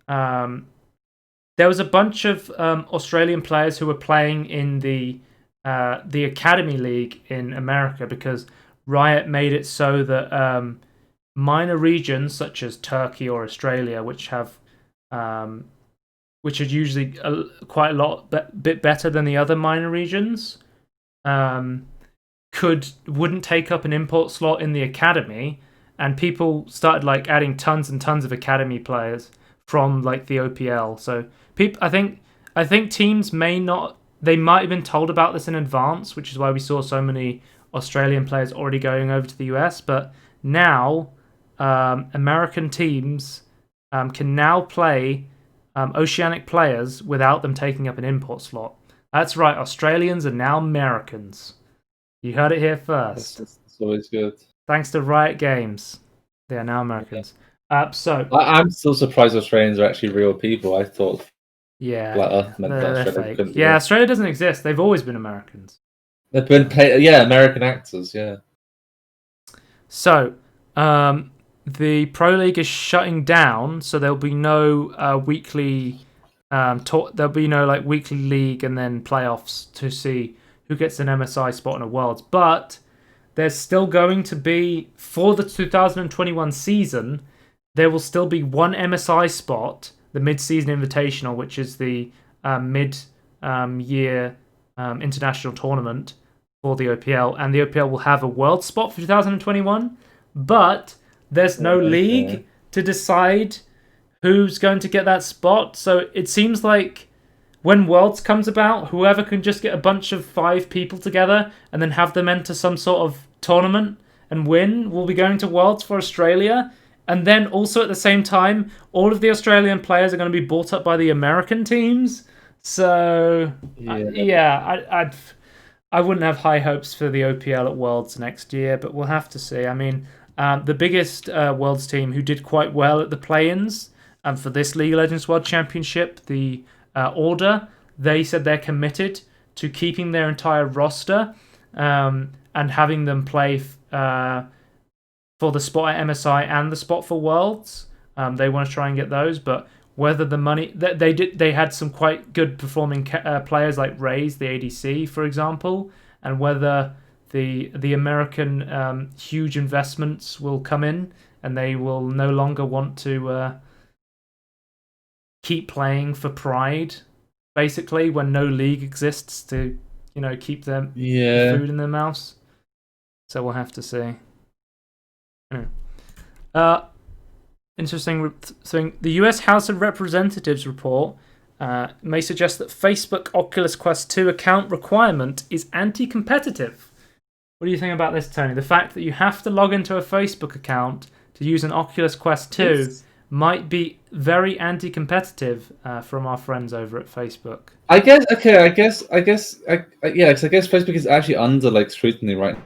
there was a bunch of Australian players who were playing in the Academy League in America because Riot made it so that minor regions such as Turkey or Australia, which are usually quite a lot bit better than the other minor regions, wouldn't take up an import slot in the academy, and people started like adding tons and tons of academy players from like the OPL. So I think teams might have been told about this in advance, which is why we saw so many Australian players already going over to the US. But now American teams can now play Oceanic players without them taking up an import slot. That's right, Australians are now Americans. You heard it here first. That's always good. Thanks to Riot Games, they are now Americans. So I'm still surprised Australians are actually real people. I thought, they're fake. Yeah, Australia doesn't exist. They've always been Americans. They've been American actors. Yeah. So, the Pro League is shutting down, so there'll be no weekly there'll be no like weekly league and then playoffs to see who gets an MSI spot in a Worlds. But there's still going to be, for the 2021 season, there will still be one MSI spot, the mid-season invitational, which is the mid-year international tournament for the OPL, and the OPL will have a World spot for 2021, but there's no league to decide who's going to get that spot. So it seems like when Worlds comes about, whoever can just get a bunch of 5 people together and then have them enter some sort of tournament and win will be going to Worlds for Australia. And then also at the same time, all of the Australian players are going to be bought up by the American teams. So I wouldn't have high hopes for the OPL at Worlds next year, but we'll have to see. I mean, the biggest Worlds team who did quite well at the play-ins for this League of Legends World Championship, the Order, they said they're committed to keeping their entire roster and having them play for the spot at MSI and the spot for Worlds. They want to try and get those, but whether the money they had some quite good performing players like Raze, the ADC, for example, and whether the American huge investments will come in and they will no longer want to keep playing for pride, basically, when no league exists to keep them food in their mouths. So we'll have to see. Interesting thing. The US House of Representatives report may suggest that Facebook Oculus Quest 2 account requirement is anti-competitive. What do you think about this, Tony? The fact that you have to log into a Facebook account to use an Oculus Quest 2 might be very anti-competitive from our friends over at Facebook. I guess Facebook is actually under scrutiny right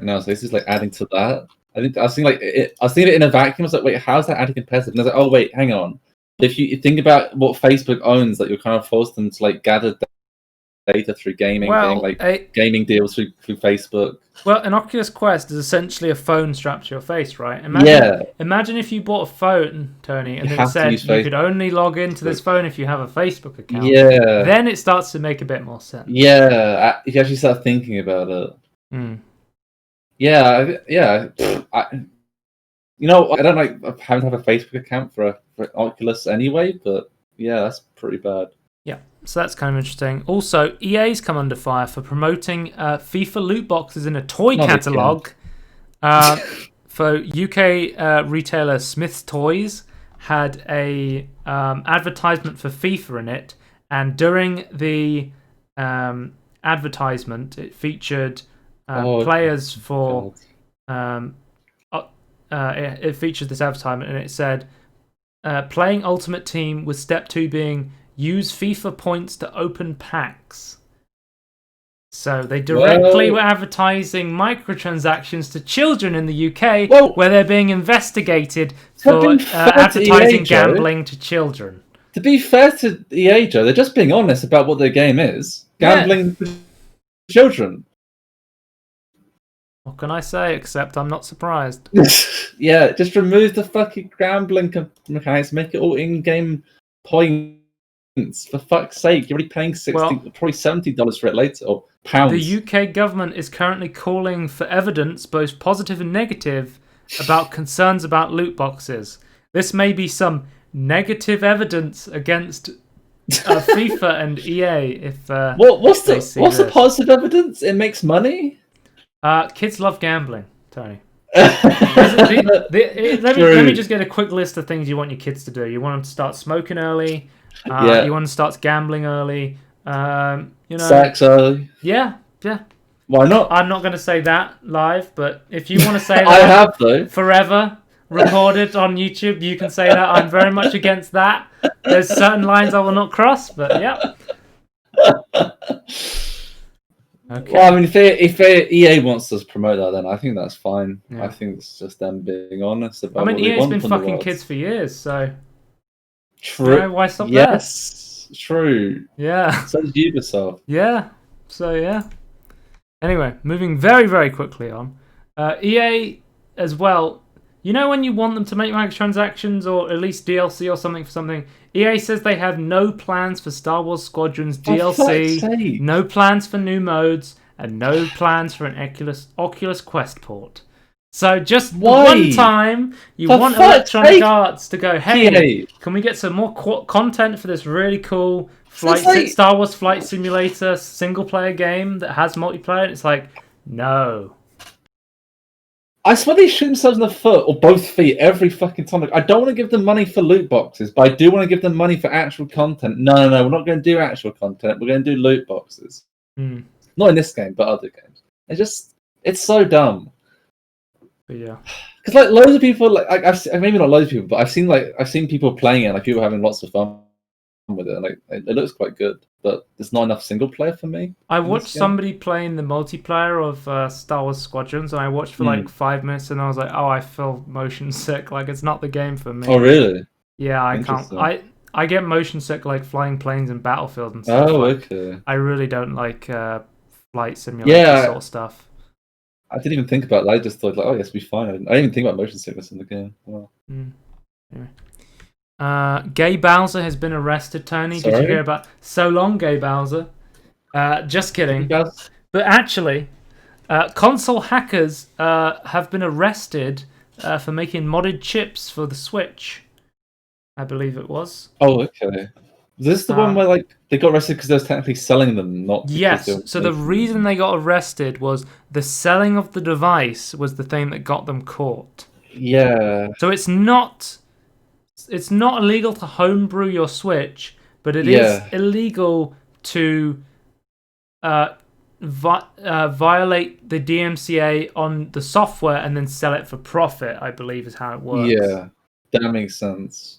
now, so this is adding to that. I was thinking it in a vacuum. I was like, wait, how's that anti-competitive? And I was like, oh wait, hang on. If you think about what Facebook owns, you're kind of forced them to gather data through gaming, gaming deals through Facebook. Well, an Oculus Quest is essentially a phone strapped to your face, right? Imagine if you bought a phone, Tony, and then it said you could only log into this phone if you have a Facebook account. Yeah. Then it starts to make a bit more sense. Yeah, if you actually start thinking about it. Yeah. I don't like having to have a Facebook account for Oculus anyway, but yeah, that's pretty bad. Yeah, so that's kind of interesting. Also, EA's come under fire for promoting FIFA loot boxes in a toy catalogue. For UK retailer Smith's Toys had a advertisement for FIFA in it, and during the advertisement, it featured players for. It featured this advertisement, and it said, "Playing Ultimate Team with Step 2 being use FIFA points to open packs." So they directly were advertising microtransactions to children in the UK, where they're being investigated for advertising gambling to children. To be fair to EA, Joe, they're just being honest about what their game is. Gambling to children. What can I say, except I'm not surprised. Yeah, just remove the fucking gambling mechanics, make it all in-game points. For fuck's sake, you're already paying probably $70 for it later, or pounds. The UK government is currently calling for evidence, both positive and negative, about concerns about loot boxes. This may be some negative evidence against FIFA and EA. If what's the positive evidence? It makes money. Kids love gambling, Tony. Let me just get a quick list of things you want your kids to do. You want them to start smoking early. You want them to start gambling early. Sex early. Yeah. Why not? I'm not going to say that live, but if you want to say that, I have though. Forever recorded on YouTube, you can say that. I'm very much against that. There's certain lines I will not cross, but yeah. Okay. Well, I mean, if EA wants us to promote that, then I think that's fine. Yeah. I think it's just them being honest about. I mean, EA's been fucking kids for years, so. True. Why stop Yes, true. Yeah. So did Ubisoft. Yeah. So yeah. Anyway, moving very, very quickly on. EA as well. You know when you want them to make microtransactions or at least DLC or something for something? EA says they have no plans for Star Wars Squadrons DLC, no plans for new modes, and no plans for an Oculus Quest port. So just one time, you want Electronic Arts to go, hey, can we get some more content for this really cool Star Wars Flight Simulator single-player game that has multiplayer? And it's like, no. I swear they shoot themselves in the foot, or both feet, every fucking time. I don't want to give them money for loot boxes, but I do want to give them money for actual content. No, we're not going to do actual content. We're going to do loot boxes. Not in this game, but other games. It's so dumb. But yeah, because loads of people, maybe not loads of people, but I've seen people playing it, people having lots of fun with it. Like it looks quite good, but there's not enough single player for me. I watched somebody playing the multiplayer of Star Wars Squadrons, and I watched for like 5 minutes, and I was like, "Oh, I feel motion sick. Like it's not the game for me." Oh, really? Yeah, I can't. I get motion sick like flying planes in Battlefield and stuff. Oh, like, okay. I really don't like flight simulator sort of stuff. I didn't even think about that. I just thought like, oh, yes, be fine. I didn't even think about motion sickness in the game. Wow. Anyway. Gay Bowser has been arrested, Tony. Sorry? Did you hear about So long, Gay Bowser? Just kidding. But actually, console hackers have been arrested for making modded chips for the Switch. I believe it was. Oh, okay. Was this the one where like they got arrested because they were technically selling them, not yes. So the reason they got arrested was the selling of the device was the thing that got them caught. Yeah. So it's not illegal to homebrew your Switch, but it is illegal to violate the DMCA on the software and then sell it for profit, I believe is how it works. Yeah, that makes sense.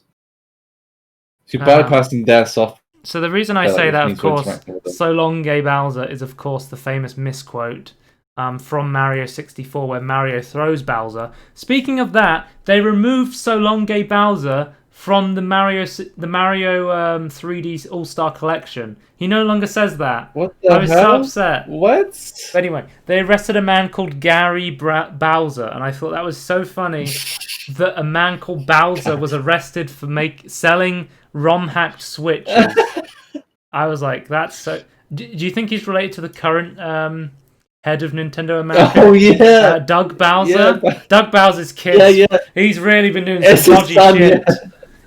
If you're bypassing their software. So the reason I say that, of course, So long, Gay Bowser, is of course the famous misquote from Mario 64 where Mario throws Bowser. Speaking of that, they removed So long, Gay Bowser from the Mario 3D All-Star Collection. He no longer says that. What the hell? I was so upset. What? Anyway, they arrested a man called Gary Bowser, and I thought that was so funny that a man called Bowser was arrested for selling ROM-hacked Switches. I was like, that's so... Do you think he's related to the current head of Nintendo America? Oh, yeah. Doug Bowser? Yeah. Doug Bowser's kid. Yeah. He's really been doing some dodgy shit. Yeah.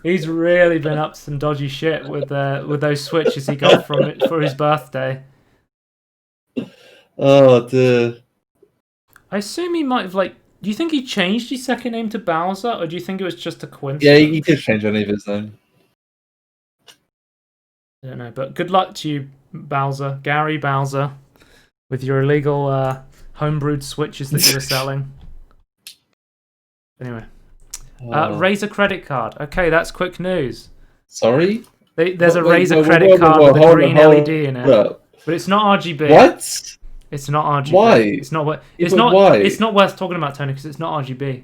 He's really been up to some dodgy shit with those Switches he got for his birthday. Oh, dude. I assume he might have, like... Do you think he changed his second name to Bowser, or do you think it was just a coincidence? Yeah, he did change any of his name. I don't know, but good luck to you, Bowser, Gary Bowser, with your illegal homebrewed Switches that you were selling. Anyway. Razer credit card. Okay, that's quick news. Sorry? There's a Razer credit card with a green LED in it. But it's not RGB. What? It's not RGB. Why? It's not why? It's not worth talking about, Tony, because it's not RGB.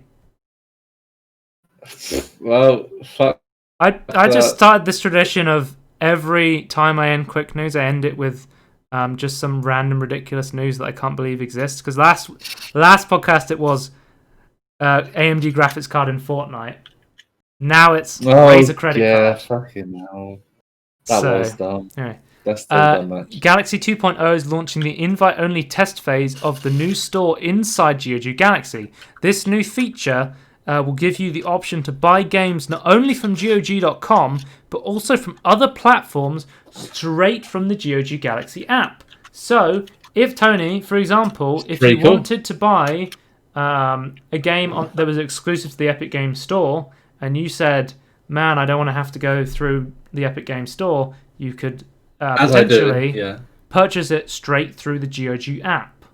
Well, fuck. I just started this tradition of every time I end quick news, I end it with just some random ridiculous news that I can't believe exists. Because last podcast it was AMD graphics card in Fortnite. Now it's Razer credit card. Yeah, fucking hell. That was dumb. Anyway. That's still dumb match. Galaxy 2.0 is launching the invite-only test phase of the new store inside GOG Galaxy. This new feature will give you the option to buy games not only from GOG.com, but also from other platforms straight from the GOG Galaxy app. So, if Tony, for example, if you wanted to buy a game that was exclusive to the Epic Games Store, and you said, man, I don't want to have to go through the Epic Games Store, you could potentially purchase it straight through the GOG app.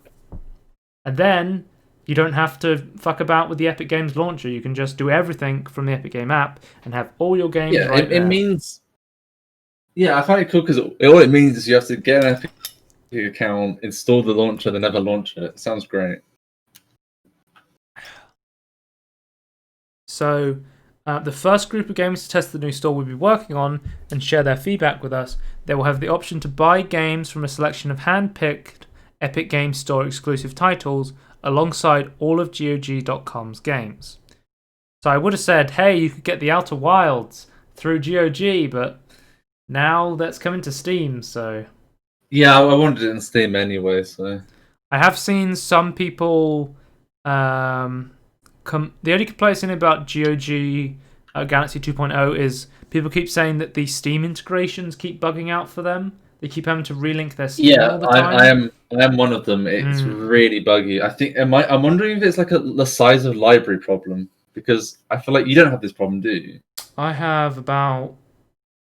And then you don't have to fuck about with the Epic Games launcher. You can just do everything from the Epic Game app and have all your games right there. It means... Yeah, I find it cool because all it means is you have to get an Epic account, install the launcher, then never launch it. It sounds great. So... the first group of games to test the new store will be working on and share their feedback with us. They will have the option to buy games from a selection of hand-picked Epic Games Store exclusive titles alongside all of GOG.com's games. So I would have said, hey, you could get the Outer Wilds through GOG, but now that's coming to Steam, so... Yeah, I wanted it in Steam anyway, so... I have seen some people... the only complaint about GOG Galaxy 2.0 is people keep saying that the Steam integrations keep bugging out for them. They keep having to relink their Steam all the time. I am one of them. It's really buggy. I think I'm wondering if it's like the size of library problem, because I feel like you don't have this problem, do you? I have about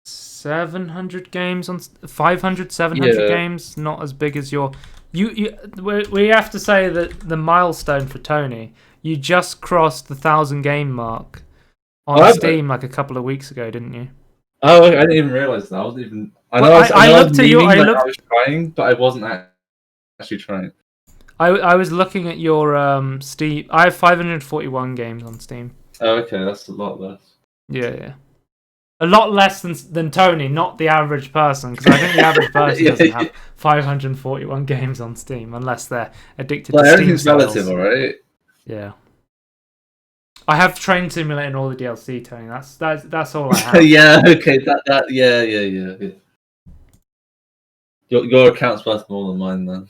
700 games on 500, 700 games. Not as big as your. We have to say that the milestone for Tony. You just crossed the 1,000 game mark on Steam like a couple of weeks ago, didn't you? Oh, I didn't even realize that. I wasn't even. I know. Well, I looked at you. I was trying, but I wasn't actually trying. I was looking at your Steam. I have 541 games on Steam. Oh, okay, that's a lot less. Yeah. A lot less than Tony, not the average person, because I think the average person doesn't have 541 games on Steam unless they're addicted to Steam everything's sales. relative, alright? Yeah. I have Train Simulator and all the DLC, Tony. That's all I have. Yeah, okay, yeah. Your account's worth more than mine, then.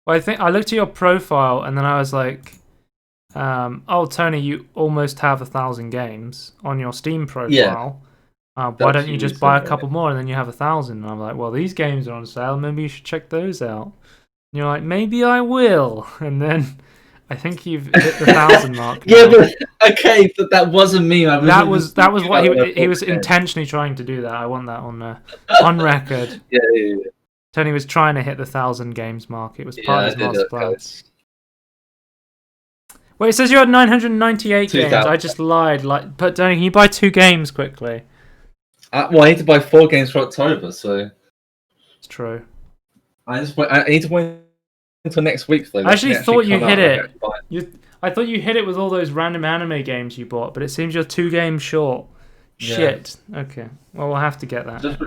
Well, I think I looked at your profile and then I was like, oh, Tony, you almost have 1,000 games on your Steam profile. Yeah. Why don't you just buy a couple more and then you have 1,000? And I'm like, well, these games are on sale. Maybe you should check those out. And you're like, maybe I will. And then I think you've hit the 1,000 mark. Yeah, but okay, but that wasn't me. That was what he was intentionally trying to do. That I want that on record. Yeah. Tony was trying to hit the 1,000 games mark. It was part of his master plan. Wait, it says you had 998 games. I just lied. But Tony, can you buy 2 games quickly? Well, I need to buy 4 games for October, so it's true. I need to wait until next week. Though. I actually thought you hit it. I thought you hit it with all those random anime games you bought, but it seems you're 2 games short. Yeah. Shit. Okay. Well, we'll have to get that. Just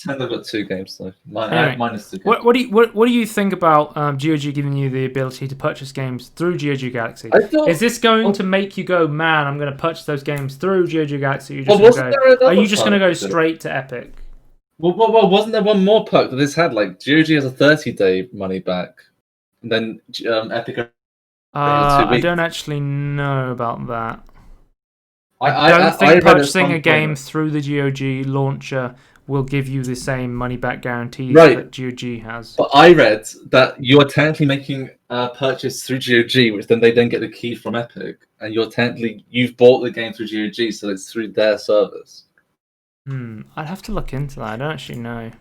pretend I've got 2 games though. Minus 2 games. What do you think about GOG giving you the ability to purchase games through GOG Galaxy? Is this going to make you go, man, I'm going to purchase those games through GOG Galaxy? Are you just going to go straight to Epic? Well, wasn't there one more perk that this had? Like, GOG has a 30-day money back, and then Epic. I don't actually know about that. I don't think purchasing a game through the GOG launcher will give you the same money back guarantees that GOG has. But I read that you're technically making a purchase through GOG, which then they don't get the key from Epic, and you've bought the game through GOG, so it's through their service. I'd have to look into that. I don't actually know.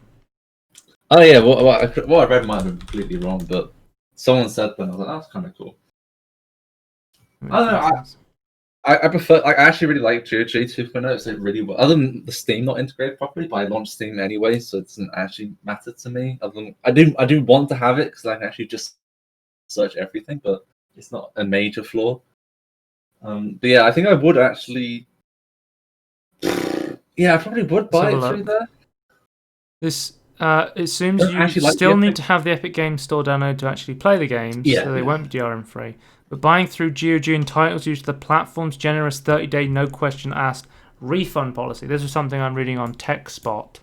Oh yeah, what I read might have been completely wrong, but someone said that, and I was like, that's kind of cool. I don't know. I prefer. I actually really like GOG 2.0. It's like really well. Other than the Steam not integrated properly, but I launched Steam anyway, so it doesn't actually matter to me. Other than I do want to have it because I can actually just search everything, but it's not a major flaw. But yeah, I think I would actually. Yeah, I probably would buy it through there. This it assumes you still need to have the Epic Games Store download to actually play the games, so they won't be DRM free. But buying through GOG entitles you to the platform's generous 30-day no question asked refund policy. This is something I'm reading on TechSpot.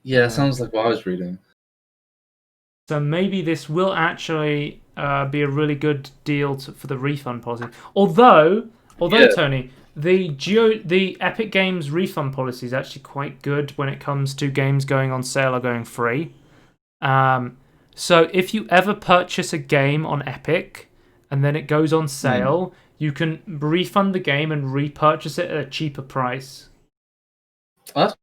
Yeah, sounds like what I was reading. So maybe this will actually be a really good deal for the refund policy. Although Tony, the Epic Games refund policy is actually quite good when it comes to games going on sale or going free. So if you ever purchase a game on Epic and then it goes on sale, you can refund the game and repurchase it at a cheaper price. What?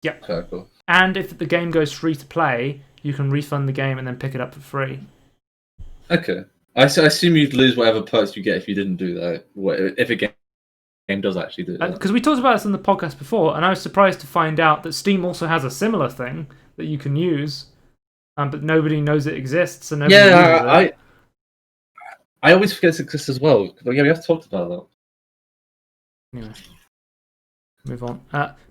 Yeah. Okay, cool. And if the game goes free to play, you can refund the game and then pick it up for free. Okay. I assume you'd lose whatever perks you get if you didn't do that. If a game does actually do that. Because we talked about this on the podcast before, and I was surprised to find out that Steam also has a similar thing that you can use, but nobody knows it exists. And nobody uses it. I always forget it exists as well. Yeah, we have talked about that. Anyway, move on.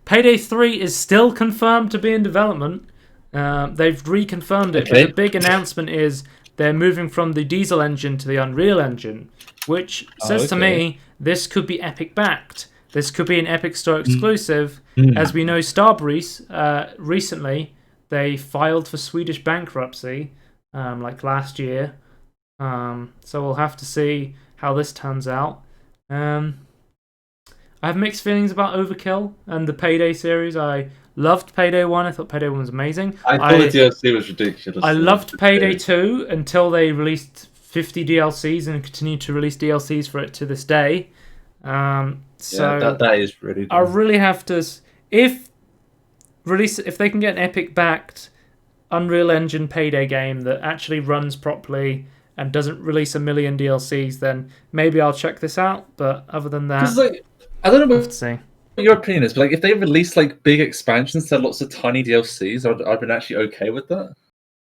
Payday 3 is still confirmed to be in development. They've reconfirmed it, but the big announcement is they're moving from the Diesel engine to the Unreal engine, which says to me this could be Epic backed. This could be an Epic Store exclusive. As we know, Starbreeze recently they filed for Swedish bankruptcy, like last year. So we'll have to see how this turns out. I have mixed feelings about Overkill and the Payday series. I loved Payday 1. I thought Payday 1 was amazing. I thought the DLC was ridiculous. I loved Payday 2 until they released 50 DLCs and continue to release DLCs for it to this day. So that is really cool. I really have to... If they can get an Epic-backed Unreal Engine Payday game that actually runs properly and doesn't release a million DLCs, then maybe I'll check this out. But other than that, I don't know. Have to see. your opinion is, but like if they release like big expansions to lots of tiny DLCs, I've been actually okay with that.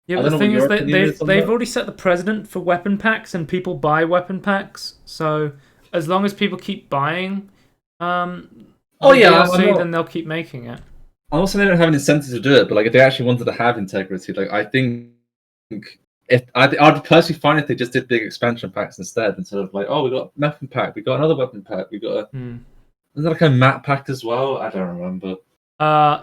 Yeah, but the thing is that they've already set the precedent for weapon packs, and people buy weapon packs. So as long as people keep buying, DLC, then they'll keep making it. I'm not saying they don't have an incentive to do it, but like if they actually wanted to have integrity, like I think if I'd personally fine if they just did big expansion packs instead of like, oh, we got a weapon pack, we got another weapon pack, we got a is that like a map pack as well? I don't remember.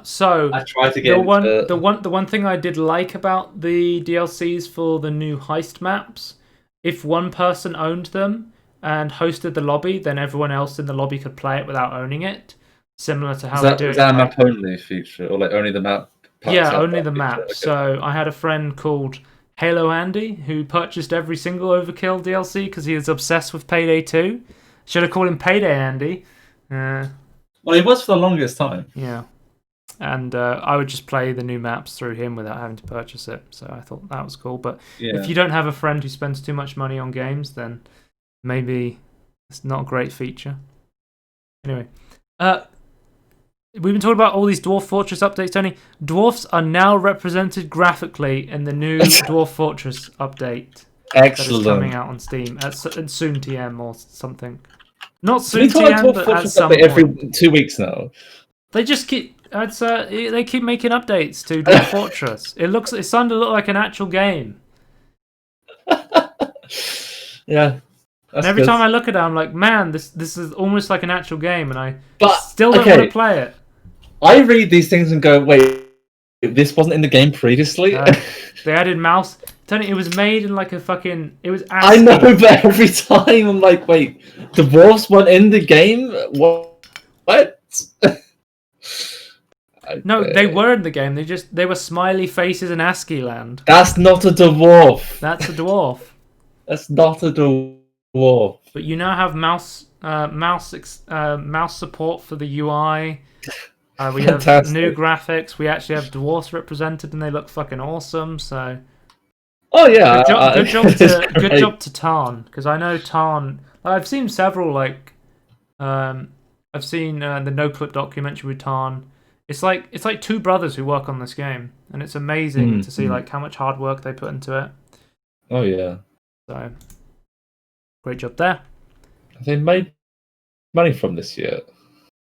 So I tried to get the one thing I did like about the DLCs for the new heist maps, if one person owned them and hosted the lobby, then everyone else in the lobby could play it without owning it. Similar to how they do it. Is that a map only feature, or like only the map? Yeah, only the map. Okay. So I had a friend called Halo Andy who purchased every single Overkill DLC because he was obsessed with Payday 2. Should have called him Payday Andy. Well, he was for the longest time. Yeah. And I would just play the new maps through him without having to purchase it. So I thought that was cool. But if you don't have a friend who spends too much money on games, then maybe it's not a great feature. Anyway. We've been talking about all these Dwarf Fortress updates, Tony. Dwarfs are now represented graphically in the new Dwarf Fortress update. Excellent. That is coming out on Steam. And soon TM or something. Not soon TM, but at some point. Every 2 weeks now. They just keep... they keep making updates to Dwarf Fortress. It's starting to look like an actual game. Yeah. And every time I look at it, I'm like, man, this is almost like an actual game, and I still don't want to play it. I read these things and go, wait, this wasn't in the game previously? They added mouse. Tony, it was made in like a fucking... It was ASCII. I know, but every time I'm like, wait, the dwarves weren't in the game? What? No, they were in the game. They were smiley faces in ASCII land. That's not a dwarf. That's a dwarf. That's not a dwarf. But you now have mouse support for the UI. We have new graphics. We actually have dwarfs represented, and they look fucking awesome. So, yeah, good job to Tarn, because I know Tarn. I've seen several I've seen the No Clip documentary with Tarn. It's like two brothers who work on this game, and it's amazing to see like how much hard work they put into it. Oh yeah. So, great job there. Have they made money from this yet?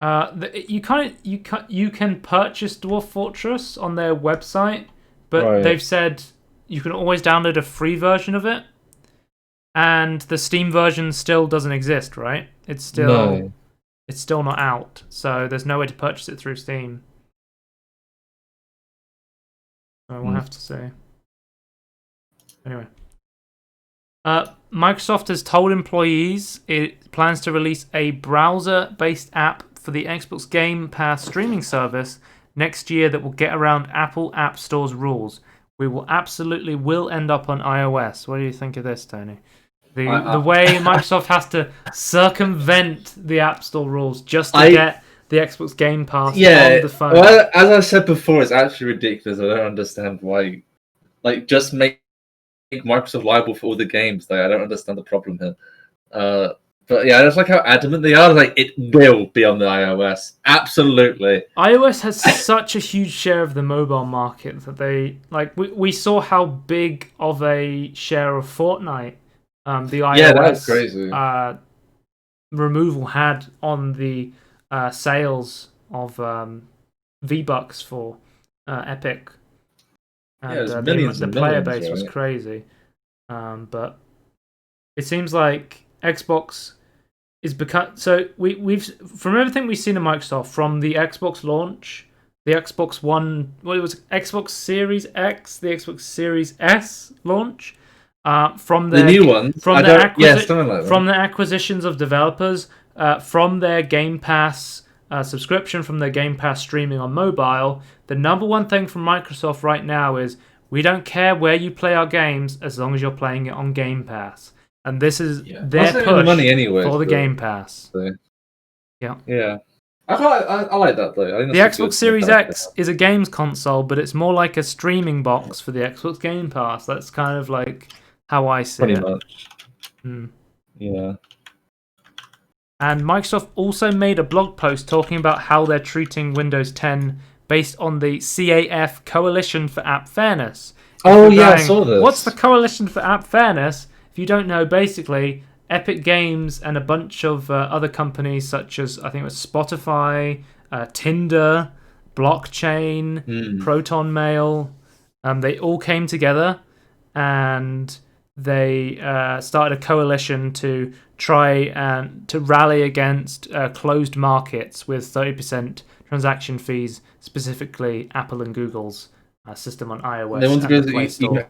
You can purchase Dwarf Fortress on their website, but they've said you can always download a free version of it, and the Steam version still doesn't exist, right? It's still not out, so there's no way to purchase it through Steam. So we'll have to see. Anyway. Microsoft has told employees it plans to release a browser-based app for the Xbox Game Pass streaming service next year that will get around Apple App Store's rules. We will end up on iOS. What do you think of this, Tony? The way Microsoft has to circumvent the App Store rules just to get the Xbox Game Pass on the phone. Well, as I said before, it's actually ridiculous. I don't understand why. Like, just make Microsoft liable for all the games. Like, I don't understand the problem here. But yeah, I just like how adamant they are. Like, it will be on the iOS. Absolutely. iOS has such a huge share of the mobile market that they we saw how big of a share of Fortnite the iOS crazy. Removal had on the sales of V-Bucks for Epic. And the player base was crazy. But it seems like Xbox is we've from everything we've seen in Microsoft, from the Xbox launch, the Xbox One, Xbox Series X, the Xbox Series S launch, from the new ones, from the acquisitions of developers, from their Game Pass subscription, from their Game Pass streaming on mobile. The number one thing from Microsoft right now is we don't care where you play our games as long as you're playing it on Game Pass. And this is their push money anyway, for the Game Pass. Yeah. I like that though. The Xbox Series X is a games console, but it's more like a streaming box for the Xbox Game Pass. That's kind of like how I see it. Pretty much. Yeah. And Microsoft also made a blog post talking about how they're treating Windows 10 based on the CAF Coalition for App Fairness. Oh, yeah, I saw this. What's the Coalition for App Fairness? If you don't know, basically, Epic Games and a bunch of other companies such as, I think it was Spotify, Tinder, Blockchain, Proton Mail, they all came together and they started a coalition to try and to rally against closed markets with 30% transaction fees, specifically Apple and Google's system on iOS they want to and go the Play Store.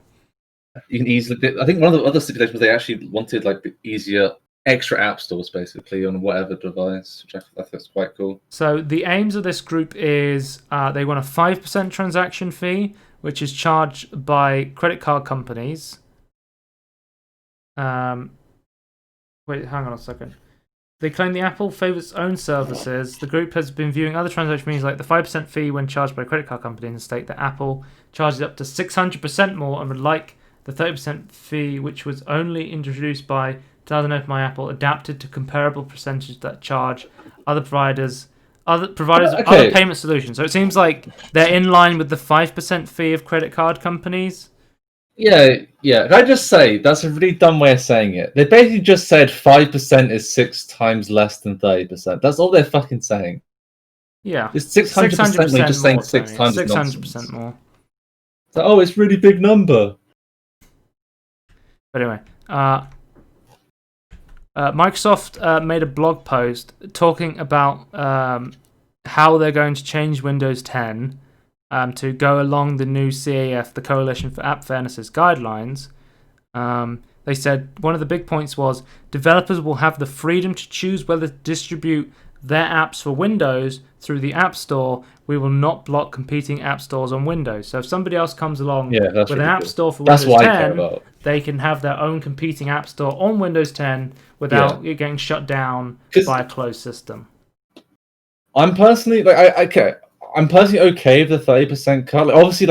You can easily. I think one of the other stipulations was they actually wanted like easier extra app stores basically on whatever device, which I think that's quite cool. So the aims of this group is they want a 5% transaction fee, which is charged by credit card companies. Wait, hang on a second. They claim the Apple favors its own services. The group has been viewing other transaction fees like the 5% fee when charged by credit card companies and state that Apple charges up to 600% more and would like the 30% fee, which was only introduced by 2008 by Apple, adapted to comparable percentages that charge other providers of other payment solutions. So it seems like they're in line with the 5% fee of credit card companies. Yeah. Can I just say that's a really dumb way of saying it? They basically just said 5% is 6 times less than 30%. That's all they're fucking saying. Yeah, it's 600%. They're just saying 6 times 600% more. So, it's a really big number. But anyway, Microsoft made a blog post talking about how they're going to change Windows 10 to go along the new CAF, the Coalition for App Fairness's guidelines. They said one of the big points was developers will have the freedom to choose whether to distribute their apps for Windows through the App Store. We will not block competing app stores on Windows. So if somebody else comes along with an app store for Windows 10, they can have their own competing app store on Windows 10 without it getting shut down by a closed system. I'm personally I'm personally okay with the 30% cut. Obviously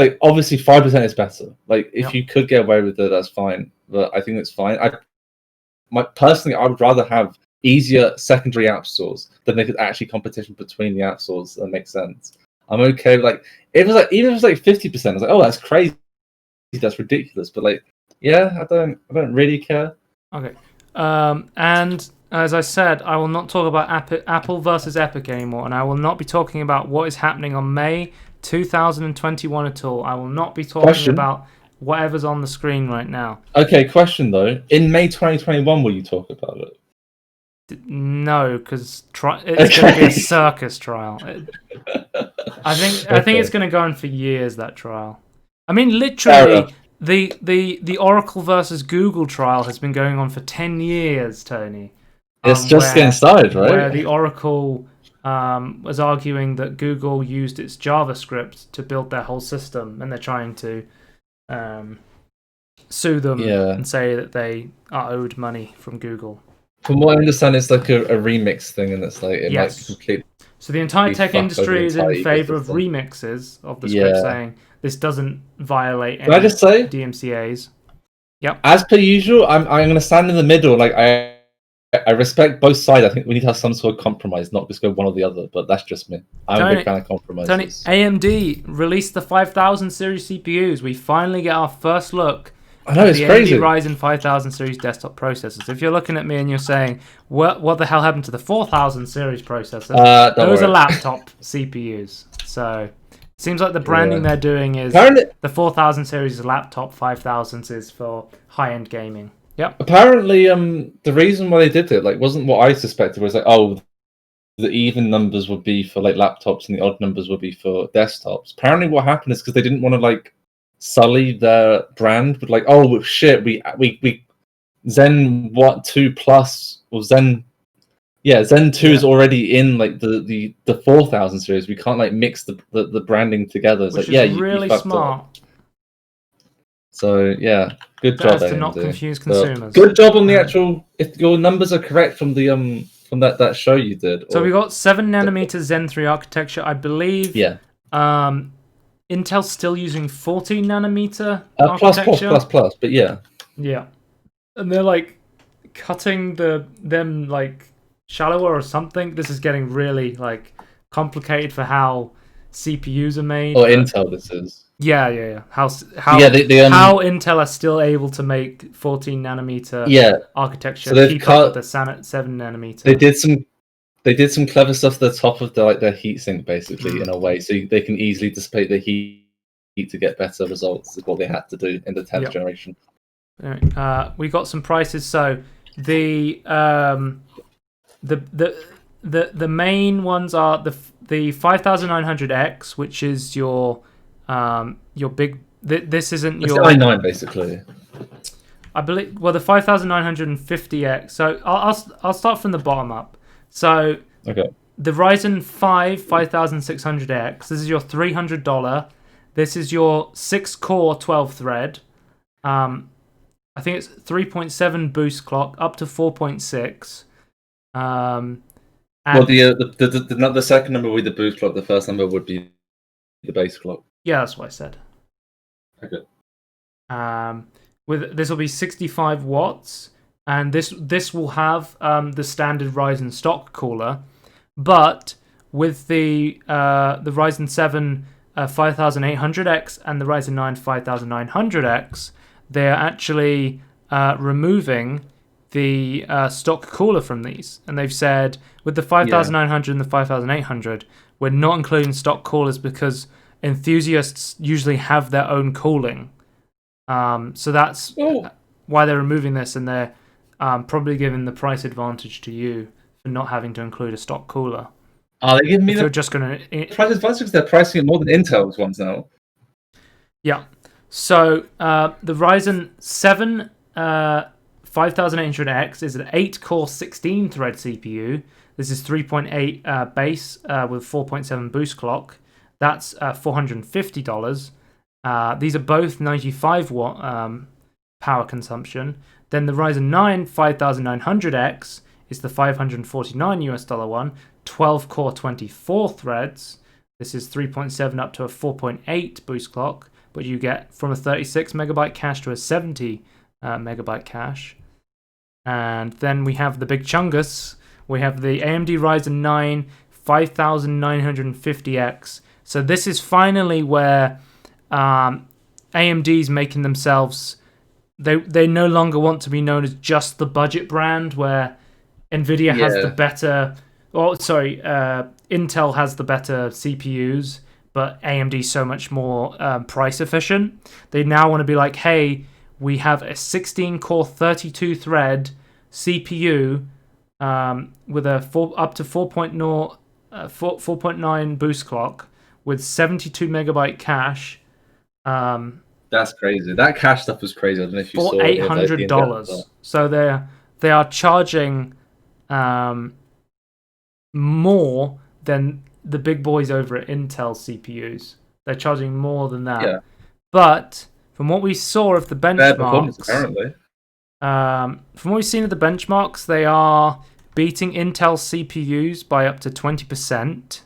5% is better. Like if you could get away with it, that's fine. But I think it's fine. Personally, I would rather have easier secondary app stores than make it actually competition between the app stores. That makes sense. I'm okay with even if it was 50%, I was like, oh, that's crazy, that's ridiculous. But I don't really care. Okay. And as I said, I will not talk about Apple versus Epic anymore, and I will not be talking about what is happening on May 2021 at all. I will not be talking about whatever's on the screen right now. Okay, question though. In May 2021, will you talk about it? No, because it's going to be a circus trial. I think it's going to go on for years, that trial. I mean, literally, the Oracle versus Google trial has been going on for 10 years, Tony. It's just getting started, right? Where the Oracle was arguing that Google used its JavaScript to build their whole system, and they're trying to sue them and say that they are owed money from Google. From what I understand, it's like a remix thing, and it's like it might be complete. So the entire tech industry is in favor of remixes of the script, saying this doesn't violate any DMCAs. Yep. As per usual, I'm going to stand in the middle. I respect both sides. I think we need to have some sort of compromise, not just go one or the other. But that's just me. I'm a big fan of compromises. Tony, AMD released the 5000 series CPUs. We finally get our first look. I know, it's crazy. AMD Ryzen 5000 series desktop processors. If you're looking at me and you're saying, what the hell happened to the 4000 series processors? Those are laptop CPUs. So it seems like the branding they're doing is the 4000 series is laptop, 5000 is for high-end gaming. Yep. Apparently, the reason why they did it wasn't what I suspected. It was the even numbers would be for laptops and the odd numbers would be for desktops. Apparently, what happened is because they didn't want to sully their brand with oh shit, we Zen 2 Plus or Zen 2 is already in the 4000 series. We can't mix the branding together. It's Which is really smart. Up. So good job. To not confuse consumers. Good job on the actual. If your numbers are correct from the from that show you did. So we got 7nm Zen 3 architecture, I believe. Yeah. Intel's still using 14nm architecture. Plus, but yeah. Yeah, and they're cutting them shallower or something. This is getting really like complicated for how CPUs are made. Or Intel, this is. Yeah. How how Intel are still able to make 14 nanometer architecture so keep up with the 7 nanometer. They did some clever stuff at the top of their heatsink, basically, in a way, so they can easily dissipate the heat to get better results. Is what they had to do in the 10th generation. We got some prices. So the main ones are the 5900X, which is your big. This isn't it's your i9 basically. I believe. Well, the 5950X. So I'll start from the bottom up. So the Ryzen 5 5600X. This is your $300. This is your 6-core 12-thread. I think it's 3.7 boost clock up to 4.6. Well, the second number would be the boost clock. The first number would be the base clock. Yeah, that's what I said. Okay. With this will be 65 watts, and this will have the standard Ryzen stock cooler, but with the Ryzen 7 5800X and the Ryzen 9 5900X, they're actually removing the stock cooler from these, and they've said with the 5900 and the 5800, we're not including stock coolers because enthusiasts usually have their own cooling. So that's why they're removing this, and they're probably giving the price advantage to you for not having to include a stock cooler. Are they giving me you're just going to price advantage because they're pricing it more than Intel's ones now? Yeah. So the Ryzen 7 5800X is an 8-core 16-thread CPU. This is 3.8 base with 4.7 boost clock. That's $450. These are both 95 watt power consumption. Then the Ryzen 9 5900X is the $549 one, 12-core 24 threads. This is 3.7 up to a 4.8 boost clock, but you get from a 36 megabyte cache to a 70 megabyte cache. And then we have the big chungus. We have the AMD Ryzen 9 5950X. So this is finally where AMD's making themselves. They no longer want to be known as just the budget brand where Nvidia has the better. Intel has the better CPUs, but AMD's so much more price efficient. They now want to be like, hey, we have a 16-core 32-thread CPU with a up to 4.9 boost clock with 72 megabyte cache. That's crazy. That cache stuff was crazy. I don't know if you saw it. For $800. So they are charging more than the big boys over at Intel CPUs. They're charging more than that. Yeah. But from what we saw of the benchmarks, apparently. From what we've seen of the benchmarks, they are beating Intel CPUs by up to 20%.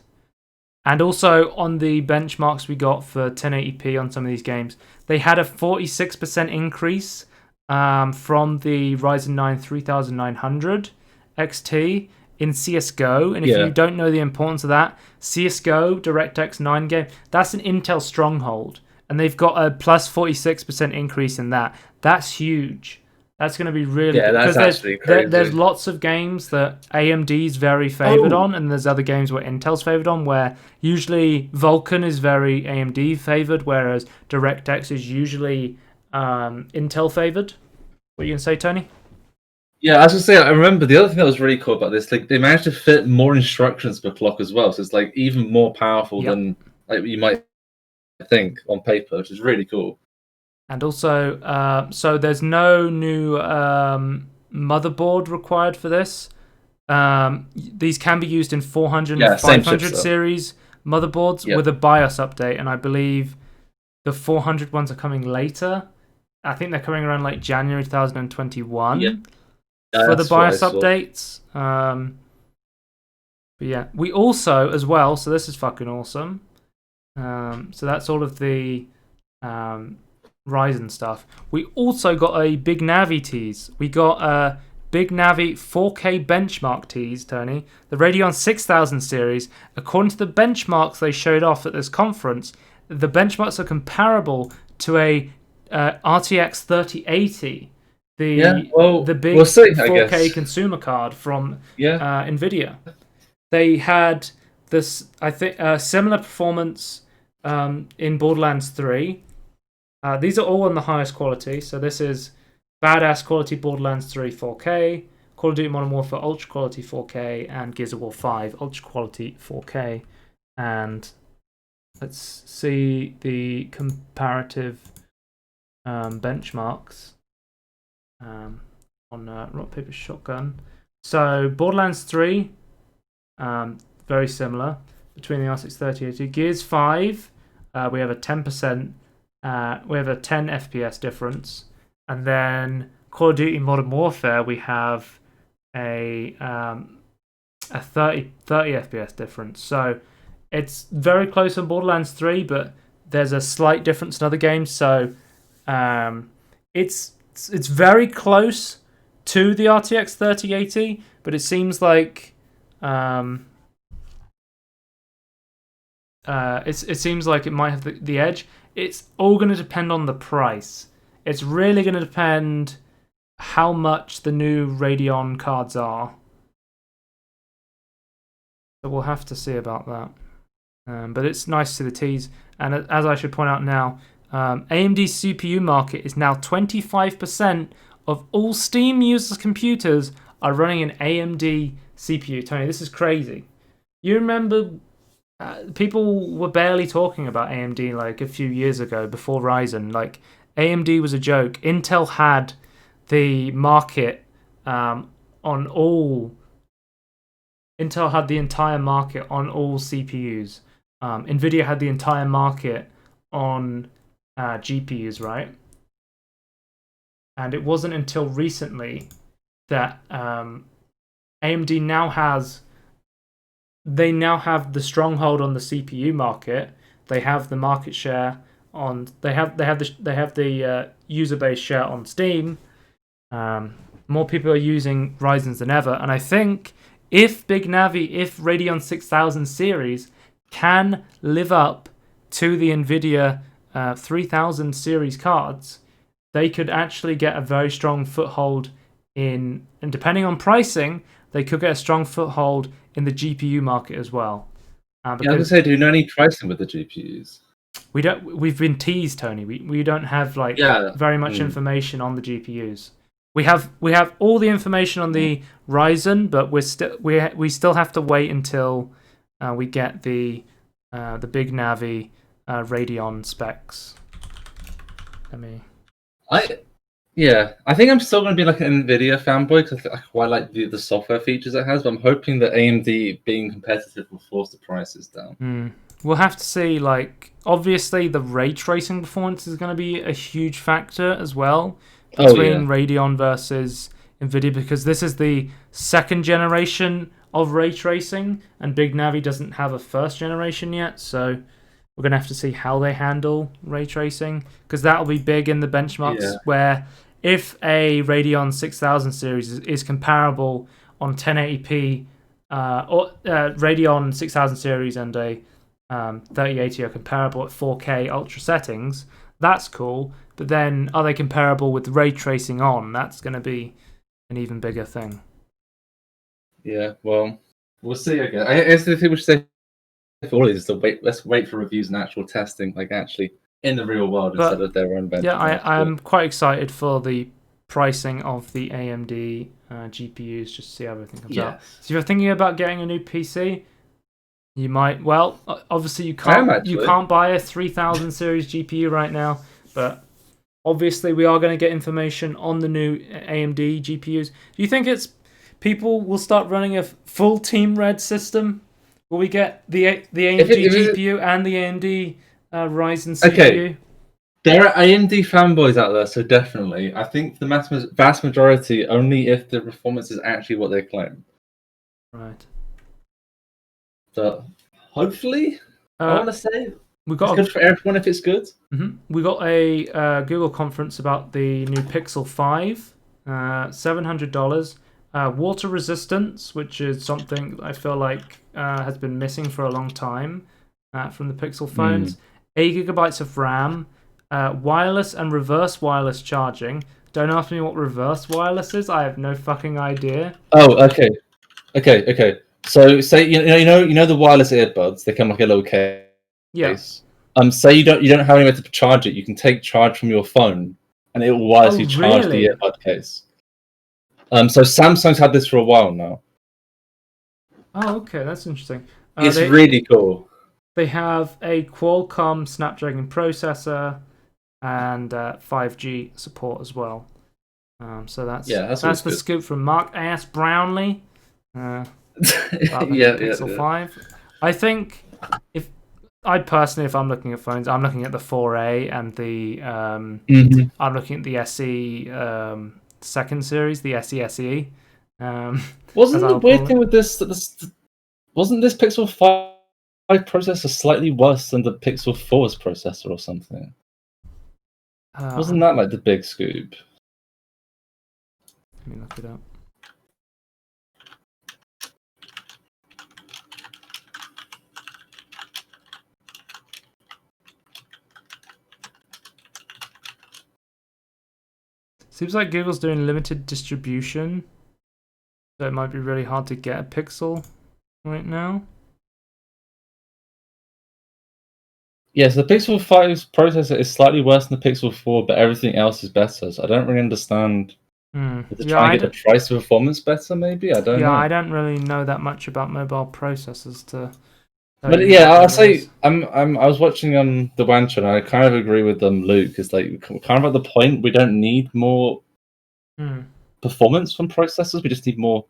And also on the benchmarks we got for 1080p on some of these games, they had a 46% increase from the Ryzen 9 3900 XT in CSGO. And if you don't know the importance of that, CSGO DirectX 9 game, that's an Intel stronghold. And they've got a plus 46% increase in that. That's huge. That's going to be really good. That's actually crazy. There's lots of games that AMD's very favored on, and there's other games where Intel's favored on, where usually Vulkan is very AMD favored, whereas DirectX is usually Intel favored. What are you going to say, Tony? Yeah, I was going to say, I remember the other thing that was really cool about this, like they managed to fit more instructions per clock as well, so it's like even more powerful than like you might think on paper, which is really cool. And also, so there's no new motherboard required for this. These can be used in 400 and 500 series motherboards with a BIOS update, and I believe the 400 ones are coming later. I think they're coming around like January 2021 for the BIOS updates. But yeah, we also, as well, so this is fucking awesome. So that's all of the Ryzen stuff. We also got a big Navi tease. We got Big Navi 4K benchmark tease, Tony. The Radeon 6000 series, according to the benchmarks they showed off at this conference, the benchmarks are comparable to a RTX 3080, the big we'll see, 4K consumer card from Nvidia. They had this, I think, similar performance in Borderlands 3. These are all on the highest quality. So this is badass quality Borderlands 3 4K, Call of Duty Modern Warfare ultra quality 4K, and Gears of War 5 ultra quality 4K. And let's see the comparative benchmarks on Rock Paper Shotgun. So Borderlands 3, very similar between the R6 3080. Gears 5, we have a 10%. We have a 10 FPS difference, and then Call of Duty Modern Warfare we have a 30 FPS difference. So it's very close on Borderlands 3, but there's a slight difference in other games. So it's very close to the RTX 3080, but it seems like it seems like it might have the edge. It's all going to depend on the price. It's really going to depend how much the new Radeon cards are. So we'll have to see about that. But it's nice to see the tease. And as I should point out now, AMD's CPU market is now 25% of all Steam users' computers are running an AMD CPU. Tony, this is crazy. You remember people were barely talking about AMD like a few years ago before Ryzen. Like AMD was a joke. Intel had the market on all. Intel had the entire market on all CPUs. Nvidia had the entire market on GPUs, right? And it wasn't until recently that AMD now has. They now have the stronghold on the CPU market. They have the market share on. They have the user base share on Steam. More people are using Ryzen's than ever, and I think if Radeon 6000 series can live up to the Nvidia 3000 series cards, they could actually get a very strong foothold in, and depending on pricing, they could get a strong foothold in the GPU market as well. I was gonna say, do you know any pricing with the GPUs? We don't. We've been teased, Tony. We don't have very much information on the GPUs. We have all the information on the Ryzen, but we still have to wait until we get the Big Navi Radeon specs. I think I'm still going to be like an Nvidia fanboy because I quite like the software features it has, but I'm hoping that AMD being competitive will force the prices down. We'll have to see. Like, obviously, the ray tracing performance is going to be a huge factor as well between Radeon versus Nvidia, because this is the second generation of ray tracing, and Big Navi doesn't have a first generation yet, so we're going to have to see how they handle ray tracing, because that'll be big in the benchmarks, where if a Radeon 6000 series is comparable on 1080p, or Radeon 6000 series and a 3080 are comparable at 4K ultra settings, that's cool. But then, are they comparable with ray tracing on? That's going to be an even bigger thing. Yeah, well, we'll see. I guess the thing we should say for all is let's wait for reviews and actual testing, like actually in the real world instead of their own benchmarks. Yeah, I am quite excited for the pricing of the AMD GPUs, just to see how everything comes out. So if you're thinking about getting a new PC, you might. Well, obviously you can't buy a 3000 series GPU right now, but obviously we are going to get information on the new AMD GPUs. Do you think people will start running a full Team Red system? Will we get the AMD GPU and the AMD Ryzen CPU? Okay. There are AMD fanboys out there, so definitely. I think the vast majority only if the performance is actually what they claim. Right. But hopefully, I want to say it's good for everyone if it's good. We got a Google conference about the new Pixel 5 $700. Water resistance, which is something I feel like has been missing for a long time from the Pixel phones. 8 gigabytes of RAM, wireless and reverse wireless charging. Don't ask me what reverse wireless is. I have no fucking idea. Oh, okay. So say you know the wireless earbuds. They come like a little case. Yeah. Say you don't have anywhere to charge it. You can take charge from your phone, and it will wirelessly charge the earbud case. So Samsung's had this for a while now. Oh, okay, that's interesting. It's really cool. They have a Qualcomm Snapdragon processor and 5G support as well. So that's the scoop from Mark A.S. Brownlee. About the Pixel 5. I think if I'm looking at phones, I'm looking at the 4A and the I'm looking at the SE second series, the SE. Wasn't the weird thing with this wasn't this Pixel 5 processor slightly worse than the Pixel 4's processor or something? Wasn't that like the big scoop? Let me look it up. Seems like Google's doing limited distribution, so it might be really hard to get a Pixel right now. Yes, the Pixel 5's processor is slightly worse than the Pixel 4, but everything else is better. So I don't really understand. If they're trying to get the price of performance better, maybe? I don't know. Yeah, I don't really know that much about mobile processors to. But yeah, I'll say I was watching the Wancho, and I kind of agree with Luke. It's like kind of at the point we don't need more performance from processors. We just need more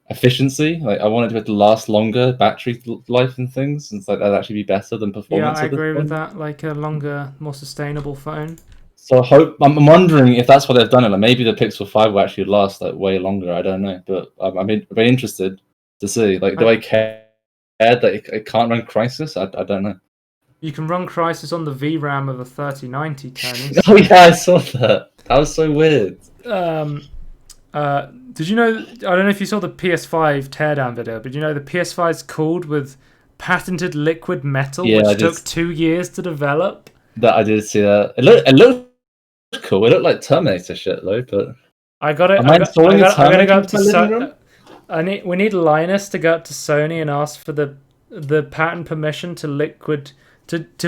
efficiency. Like I wanted it to last longer, battery life and things, and like that'd actually be better than performance. Yeah, I agree with that. Like a longer, more sustainable phone. So I'm wondering if that's what they've done. Like maybe the Pixel 5 will actually last like way longer. I don't know, but I'm very interested to see. Like, do I care that it can't run Crysis? I don't know. You can run Crysis on the VRAM of a 3090, Tony. Oh yeah, I saw that. That was so weird. Did you know? I don't know if you saw the PS5 teardown video, but you know the PS5 is cooled with patented liquid metal, which took 2 years to develop. That I did see that. It looked cool. It looked like Terminator shit though, but I gotta go up to we need Linus to go up to Sony and ask for the patent permission to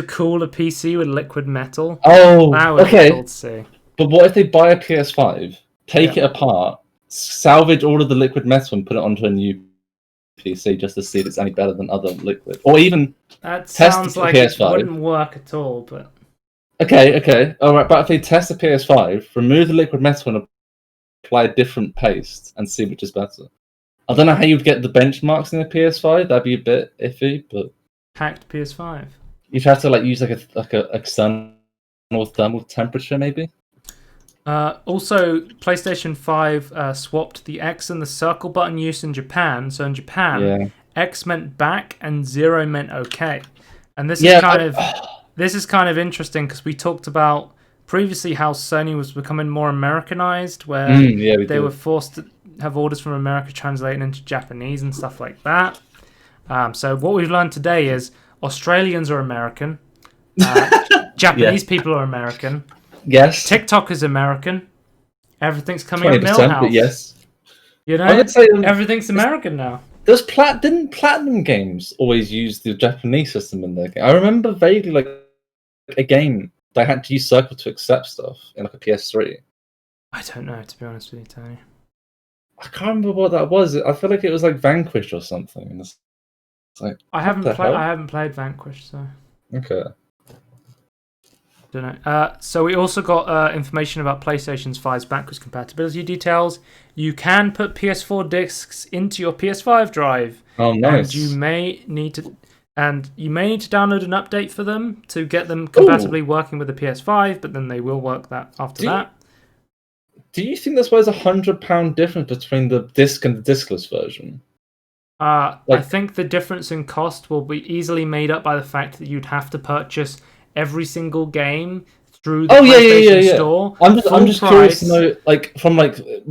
cool a PC with liquid metal. Oh, that would be cool to see. But what if they buy a PS5, take it apart, salvage all of the liquid metal, and put it onto a new PC just to see if it's any better than other liquid, or even that test sounds the like PS5. It wouldn't work at all. But okay, all right. But if they test the PS5, remove the liquid metal and apply a different paste and see which is better. I don't know how you'd get the benchmarks in the PS5. That'd be a bit iffy, but hacked PS5. You'd have to use like a external thermal temperature, maybe. Also, PlayStation 5 swapped the X and the circle button use in Japan. So in Japan, X meant back and 0 meant okay. And this is kind of interesting because we talked about previously how Sony was becoming more Americanized, where they were forced to have orders from America translated into Japanese and stuff like that. So what we've learned today is Australians are American, Japanese people are American. Yes. TikTok is American. Everything's coming out Millhouse. But yes. You know, everything's American now. Didn't Platinum Games always use the Japanese system in their game? I remember vaguely like a game they had to use Circle to accept stuff in like a PS3. I don't know, to be honest with you, Tony. I can't remember what that was. I feel like it was like Vanquish or something. It's like I haven't played Vanquish, so okay. Don't know. So we also got information about PlayStation 5's backwards compatibility details. You can put PS4 discs into your PS5 drive. Oh, nice. And you may need to download an update for them to get them compatibly working with the PS5, but then they will work that after that. Do you think that's why there's £100 difference between the disc and the discless version? I think the difference in cost will be easily made up by the fact that you'd have to purchase every single game through the PlayStation Store. I'm just curious to know, like,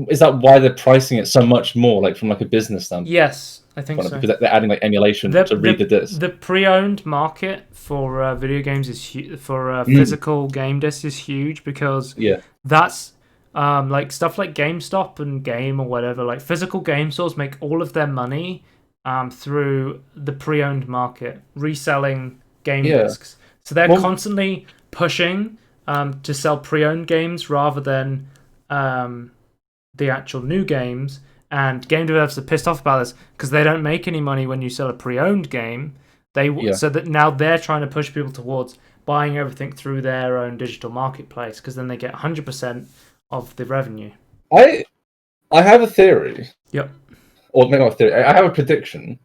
is that why they're pricing it so much more, like, from like a business standpoint? Yes, I think so. Because they're adding like emulation to read the disc. The pre-owned market for video games is physical game discs is huge, because that's like stuff like GameStop and Game or whatever. Like physical game stores make all of their money through the pre-owned market, reselling game discs. So they're constantly pushing to sell pre-owned games rather than the actual new games. And game developers are pissed off about this because they don't make any money when you sell a pre-owned game. So that now they're trying to push people towards buying everything through their own digital marketplace, because then they get 100% of the revenue. I have a theory. Yep. Or maybe not a theory. I have a prediction.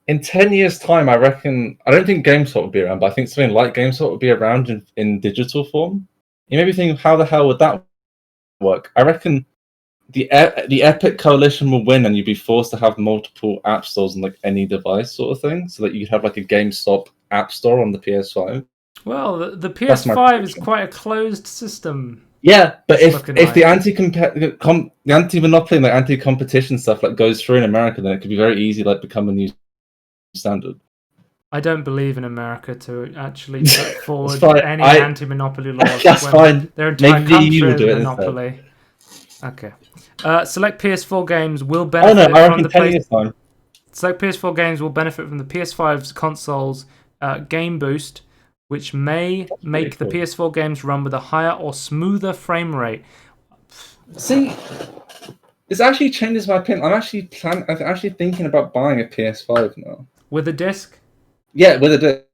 In 10 years' time, I don't think GameStop will be around, but I think something like GameStop will be around in digital form. You may be thinking, how the hell would that work? I reckon the Epic Coalition will win, and you'd be forced to have multiple app stores on like any device, sort of thing, so that you could have like a GameStop app store on the PS5. Well, the PS5 is quite a closed system. Yeah, but if the anti-monopoly and the anti-competition stuff like goes through in America, then it could be very easy like become a new standard. I don't believe in America to actually put forward any anti-monopoly laws. That's fine. Their entire Maybe country you is do a it monopoly. Okay. Select PS4 games will benefit from the PlayStation. Select PS4 games will benefit from the PS5's console's Game Boost, which may make the PS4 games run with a higher or smoother frame rate. See, this actually changes my opinion. I'm actually thinking about buying a PS5 now. With a disc? Yeah, with a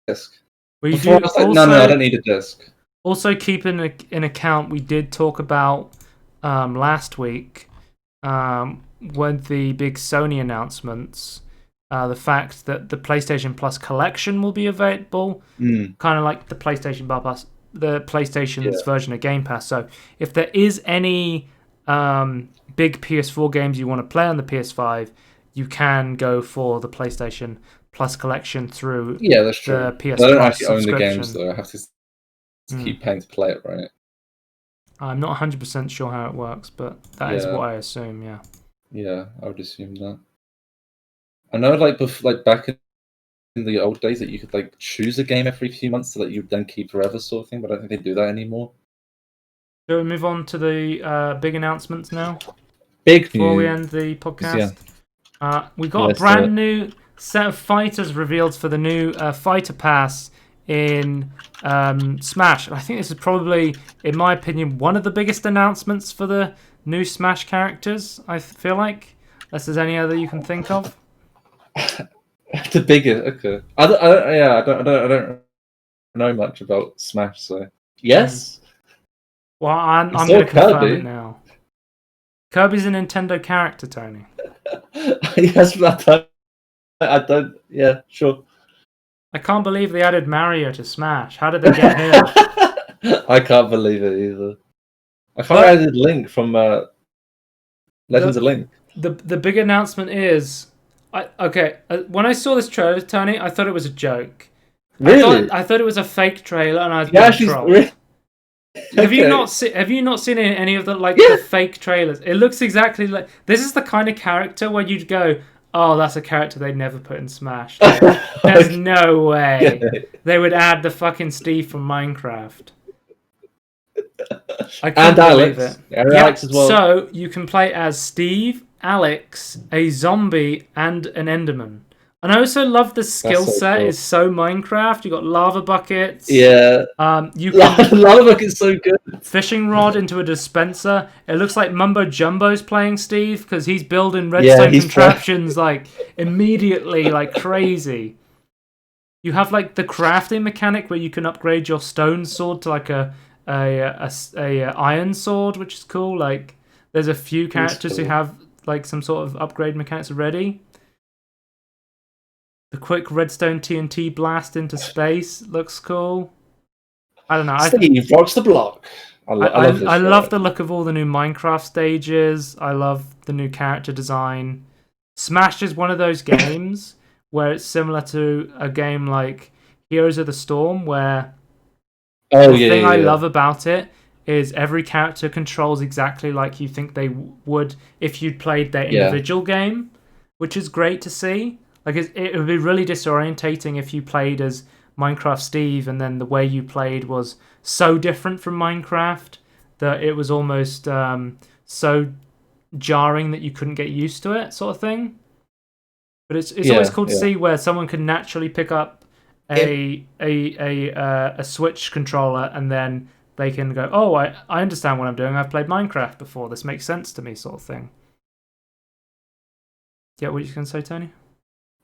disc. Before I was like, no, I don't need a disc. Also, keep in account, we did talk about last week when the big Sony announcements, the fact that the PlayStation Plus collection will be available, kind of like the PlayStation Plus, the PlayStation's version of Game Pass. So if there is any big PS4 games you want to play on the PS5, you can go for the PlayStation Plus collection through that's true. the PS I don't Plus actually own the games, though. I have to keep paying to play it, right? I'm not 100% sure how it works, but that is what I assume, Yeah, I would assume that. I know, like back in the old days, that you could like choose a game every few months so that you would then keep forever, sort of thing. But I don't think they do that anymore. So we move on to the big announcements now. Before we end the podcast, we got a brand new set of fighters revealed for the new Fighter Pass in Smash. I think this is probably, in my opinion, one of the biggest announcements for the new Smash characters. I feel like, unless there's any other you can think of. The biggest, okay. I don't know much about Smash, so yes. Well, I'm going to confirm it now. Kirby's a Nintendo character, Tony. Yes, I don't. Yeah, sure. I can't believe they added Mario to Smash. How did they get him? I can't believe it either. I thought I added Link from Legends of Link. The big announcement is, when I saw this trailer, Tony, I thought it was a joke. Really? I thought it was a fake trailer, and I was being trolled. Really? Have you not seen any of the fake trailers? It looks exactly like, this is the kind of character where you'd go, oh, that's a character they'd never put in Smash. There's no way they would add the fucking Steve from Minecraft. I can't believe it. Alex as well. So you can play as Steve, Alex, a zombie, and an Enderman. And I also love the skill set. Cool. Is so Minecraft. You got lava buckets. Yeah. You can lava bucket's so good. Fishing rod into a dispenser. It looks like Mumbo Jumbo's playing Steve because he's building redstone contraptions like immediately, like crazy. You have like the crafting mechanic where you can upgrade your stone sword to like a iron sword, which is cool. Like there's a few characters who have like some sort of upgrade mechanics already. The quick redstone TNT blast into space looks cool. I don't know. Steve rocks the block. I love the look of all the new Minecraft stages. I love the new character design. Smash is one of those games where it's similar to a game like Heroes of the Storm, where The thing I love about it is every character controls exactly like you think they would if you'd played their individual game, which is great to see. Like it would be really disorientating if you played as Minecraft Steve and then the way you played was so different from Minecraft that it was almost so jarring that you couldn't get used to it, sort of thing. But it's always cool to see where someone can naturally pick up a Switch controller and then they can go, oh, I understand what I'm doing. I've played Minecraft before. This makes sense to me, sort of thing. Yeah, what you can say, Tony?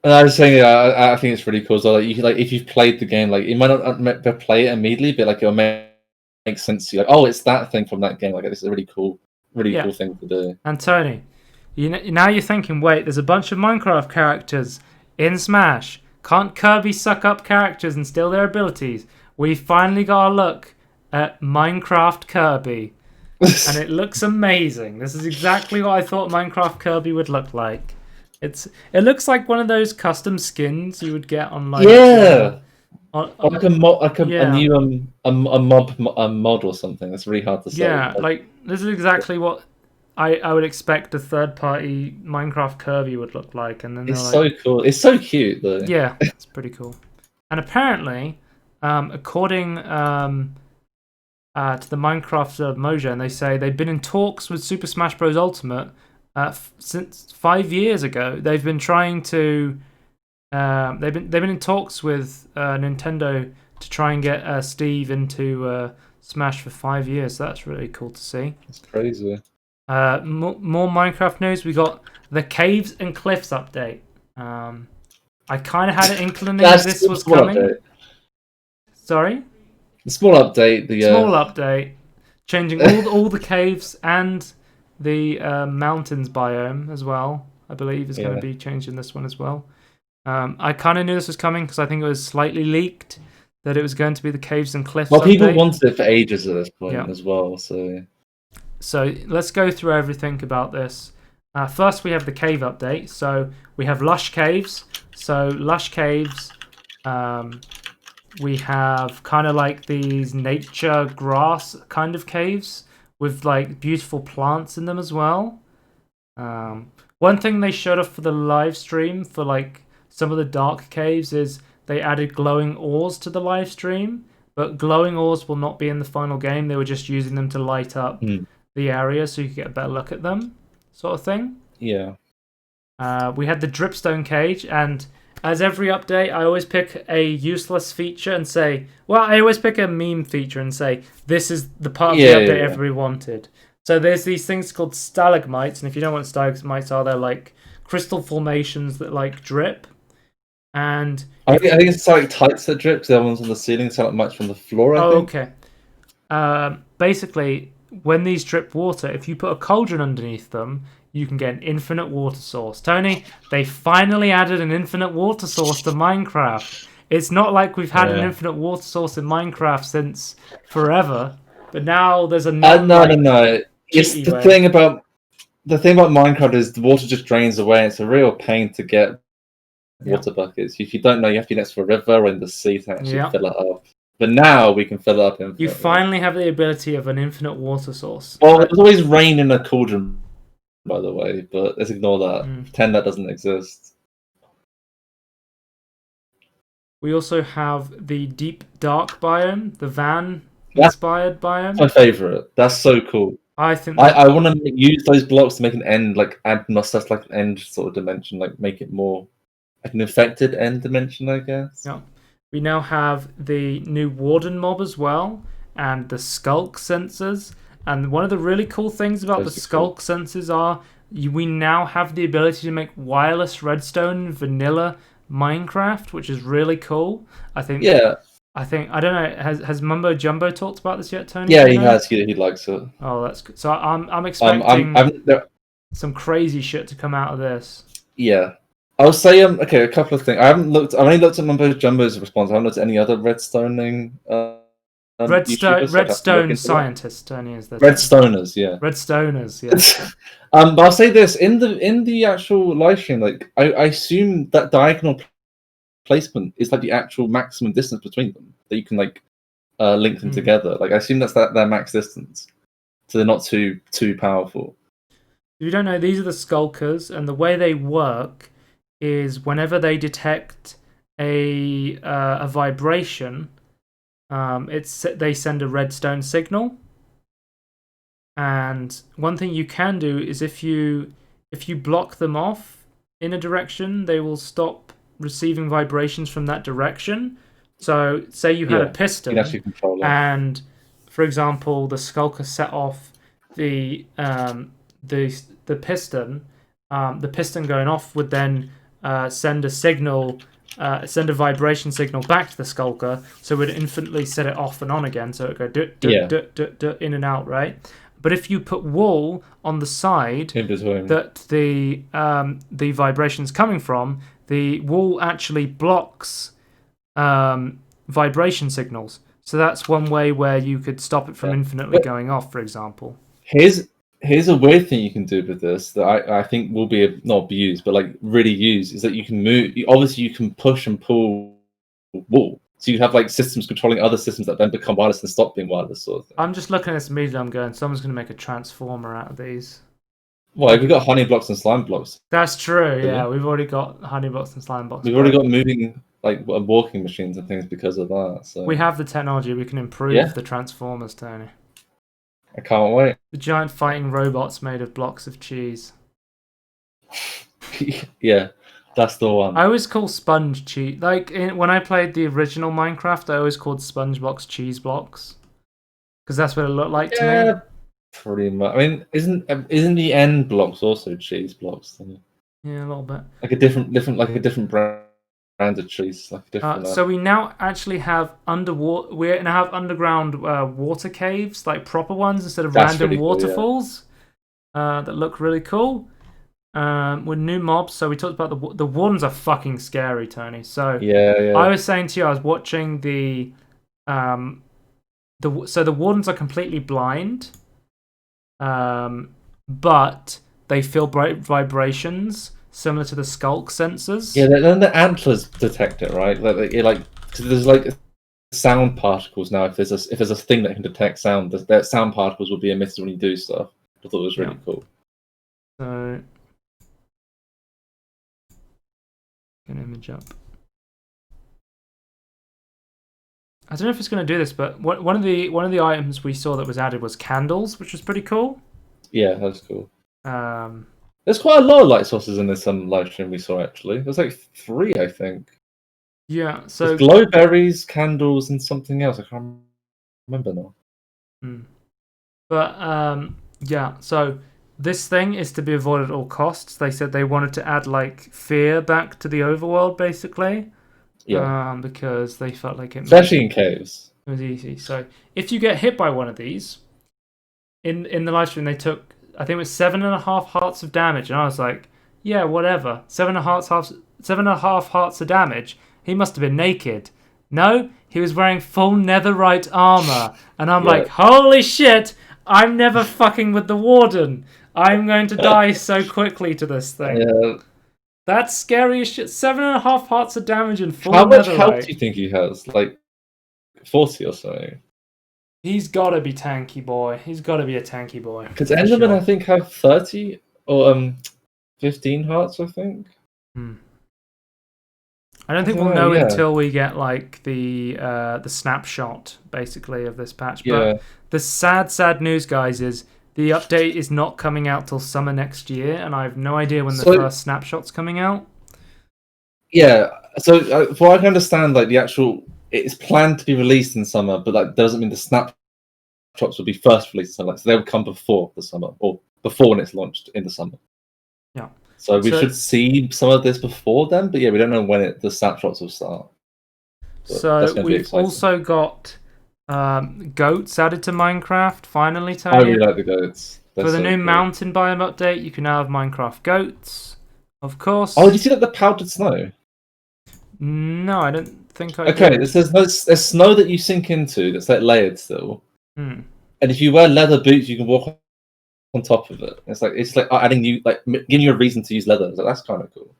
I was saying, I think it's really cool. So, if you've played the game, like, you might not play it immediately, but like it'll make sense to you. Like, oh, it's that thing from that game. Like, this is a really cool thing to do. And Tony, now you're thinking, wait, there's a bunch of Minecraft characters in Smash. Can't Kirby suck up characters and steal their abilities? We finally got a look at Minecraft Kirby, and it looks amazing. This is exactly what I thought Minecraft Kirby would look like. It looks like one of those custom skins you would get on like a new mod or something. That's really hard to say. Yeah, like this is exactly what I would expect a third-party Minecraft Kirby would look like, and then it's so cool. It's so cute, though. Yeah, it's pretty cool. And apparently, according to the Minecraft Mojo, and they say they've been in talks with Super Smash Bros. Ultimate since 5 years ago. They've been trying to. They've been in talks with Nintendo to try and get Steve into Smash for 5 years. So that's really cool to see. It's crazy. More Minecraft news. We got the Caves and Cliffs update. I kind of had an inkling this was coming. Update. Sorry? The small update. Small update. Changing all the caves and the mountains biome as well, I believe, is going to be changed in this one as well. I kind of knew this was coming because I think it was slightly leaked that it was going to be the Caves and Cliffs update. People update. wanted it for ages at this point as well, So let's go through everything about this. First, we have the cave update. So we have Lush Caves. So Lush Caves, we have kind of like these nature grass kind of caves with like beautiful plants in them as well. One thing they showed off for the live stream for like some of the dark caves is they added glowing ores to the live stream, but glowing ores will not be in the final game. They were just using them to light up the area so you could get a better look at them, sort of thing. Yeah. We had the dripstone cage, and as every update, I always pick a useless feature and say, well, I always pick a meme feature and say, this is the part of the update everybody wanted. So there's these things called stalagmites, and if you don't know what stalagmites are, they're like crystal formations that like drip. And I think it's stalactites that drip, because the other ones on the ceiling, stalagmites from the floor, I think. Okay. Basically, when these drip water, if you put a cauldron underneath them, you can get an infinite water source. Tony, they finally added an infinite water source to Minecraft. It's not like we've had an infinite water source in Minecraft since forever, but now there's a no. It's the thing about Minecraft is the water just drains away. It's a real pain to get water buckets. If you don't know, you have to be next to a river or in the sea to actually fill it up. But now we can fill it up infinitely. You finally have the ability of an infinite water source. Well, there's always rain in a cauldron, by the way, but let's ignore that. Pretend that doesn't exist. We also have the deep dark biome, the van-inspired biome. That's my favourite. That's so cool. I think I want to use those blocks to make an end, like add stuff like an end sort of dimension, like make it more like an affected end dimension, I guess. Yeah. We now have the new Warden mob as well, and the Skulk sensors. And one of the really cool things about the Skulk sensors are we now have the ability to make wireless redstone in vanilla Minecraft, which is really cool. I think. I don't know. Has Mumbo Jumbo talked about this yet, Tony? Yeah, he has. He likes it. Oh, that's good. So I'm expecting some crazy shit to come out of this. Yeah. I'll say okay, a couple of things. I've only looked at Mumbo Jumbo's response. I haven't looked at any other redstoning Redstone scientists, Tony, is that Redstoners, yeah. Redstoners, yeah. But I'll say this, in the actual live stream, like I assume that diagonal placement is like the actual maximum distance between them. That you can like link them together. Like I assume that's their max distance, so they're not too powerful. If you don't know, these are the skulkers, and the way they work is whenever they detect a vibration, they send a redstone signal. And one thing you can do is if you block them off in a direction, they will stop receiving vibrations from that direction. So say you had a piston, you can actually control it. And for example, the skulker set off the piston. The piston going off would then send a signal, send a vibration signal back to the skulker, so it would infinitely set it off and on again, so it would go in and out, right? But if you put wool on the side that the vibration's coming from, the wool actually blocks vibration signals. So that's one way where you could stop it from infinitely going off, for example. Here's a weird thing you can do with this that I think will be not abused, but like really used, is that you can move. Obviously, you can push and pull wool. So you have like systems controlling other systems that then become wireless and stop being wireless, sort of thing. I'm just looking at this immediately. I'm going, someone's going to make a transformer out of these. Well, we've got honey blocks and slime blocks. That's true. Yeah, we've already got honey blocks and slime blocks. We've already got moving like walking machines and things because of that. So we have the technology. We can improve the transformers, Tony. I can't wait. The giant fighting robots made of blocks of cheese. Yeah. That's the one. I always call sponge cheese. Like when I played the original Minecraft, I always called sponge blocks cheese blocks because that's what it looked like to me. Pretty much. I mean, isn't the end blocks also cheese blocks? Yeah, a little bit. Like a different brand of cheese. Like different. So we now actually have underwater. We now have underground water caves, like proper ones instead of random waterfalls. That look really cool. With new mobs, so we talked about the wardens are fucking scary, Tony. So yeah. I was saying to you, I was watching so the wardens are completely blind, but they feel vibrations similar to the skulk sensors. Yeah, then the antlers detect it, right? Like cause there's like sound particles now. If there's a thing that can detect sound, that sound particles will be emitted when you do stuff. I thought it was really cool. So. An image up. I don't know if it's going to do this, but one of the items we saw that was added was candles, which was pretty cool. Yeah, that's cool. There's quite a lot of light sources in this live stream we saw. Actually, there's like 3, I think. Yeah, so there's glowberries, candles, and something else. I can't remember now. But yeah, so. This thing is to be avoided at all costs. They said they wanted to add like fear back to the overworld, basically. Yeah. Because they felt like especially in caves. It was easy. So if you get hit by one of these, in the live stream they took, I think it was 7.5 hearts of damage, and I was like, yeah, whatever. 7.5 hearts of damage. He must have been naked. No, he was wearing full netherite armor, and I'm like, holy shit! I'm never fucking with the warden. I'm going to die so quickly to this thing. Yeah. That's scary as shit. 7.5 hearts of damage and full How much netherite. health do you think he has? Like 40 or so? He's got to be tanky boy. He's got to be a tanky boy. Because Endermen, I think, have 30 or 15 hearts, I think. I don't think we'll know until we get like the snapshot, basically, of this patch. But the sad news, guys, is the update is not coming out till summer next year, and I have no idea when the first snapshot's coming out. Yeah, so for I can understand, like it's planned to be released in summer, but that doesn't mean the snapshots will be first released in summer. So they will come before the summer, or before when it's launched in the summer. Yeah. So we should see some of this before then, but yeah, we don't know when the snapshots will start. So we've also got goats added to Minecraft, finally, Tony. I really like the goats. For the new mountain biome update, you can now have Minecraft goats, of course. Oh, did you see that the powdered snow? No, I don't think I Okay, did. There's snow that you sink into that's like layered still. And if you wear leather boots, you can walk on top of it. It's like adding you, like giving you a reason to use leather. So that's kind of cool.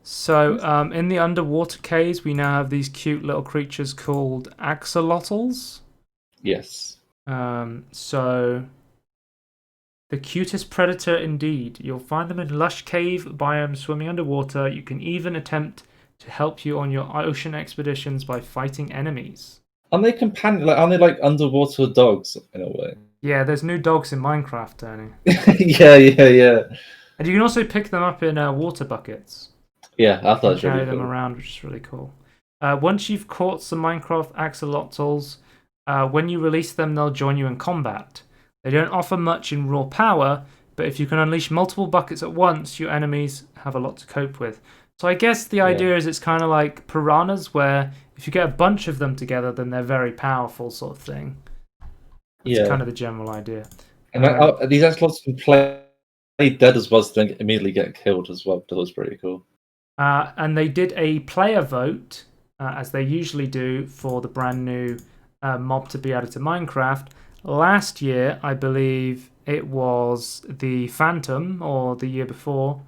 So in the underwater caves, we now have these cute little creatures called axolotls. Yes. So the cutest predator indeed. You'll find them in lush cave biomes swimming underwater. You can even attempt to help you on your ocean expeditions by fighting enemies. Aren't they companion? Like, aren't they like underwater dogs in a way? Yeah, there's new dogs in Minecraft, Tony. Yeah. And you can also pick them up in water buckets. Yeah, I thought it was carry really them cool. around, which is really cool. Once you've caught some Minecraft axolotls, when you release them, they'll join you in combat. They don't offer much in raw power, but if you can unleash multiple buckets at once, your enemies have a lot to cope with. So I guess the idea is it's kind of like piranhas, where if you get a bunch of them together, then they're very powerful, sort of thing. That's kind of the general idea. And these axolotls can play dead as well, so they don't immediately get killed as well. That was pretty cool. And they did a player vote, as they usually do, for the brand new mob to be added to Minecraft. Last year, I believe it was the Phantom, or the year before.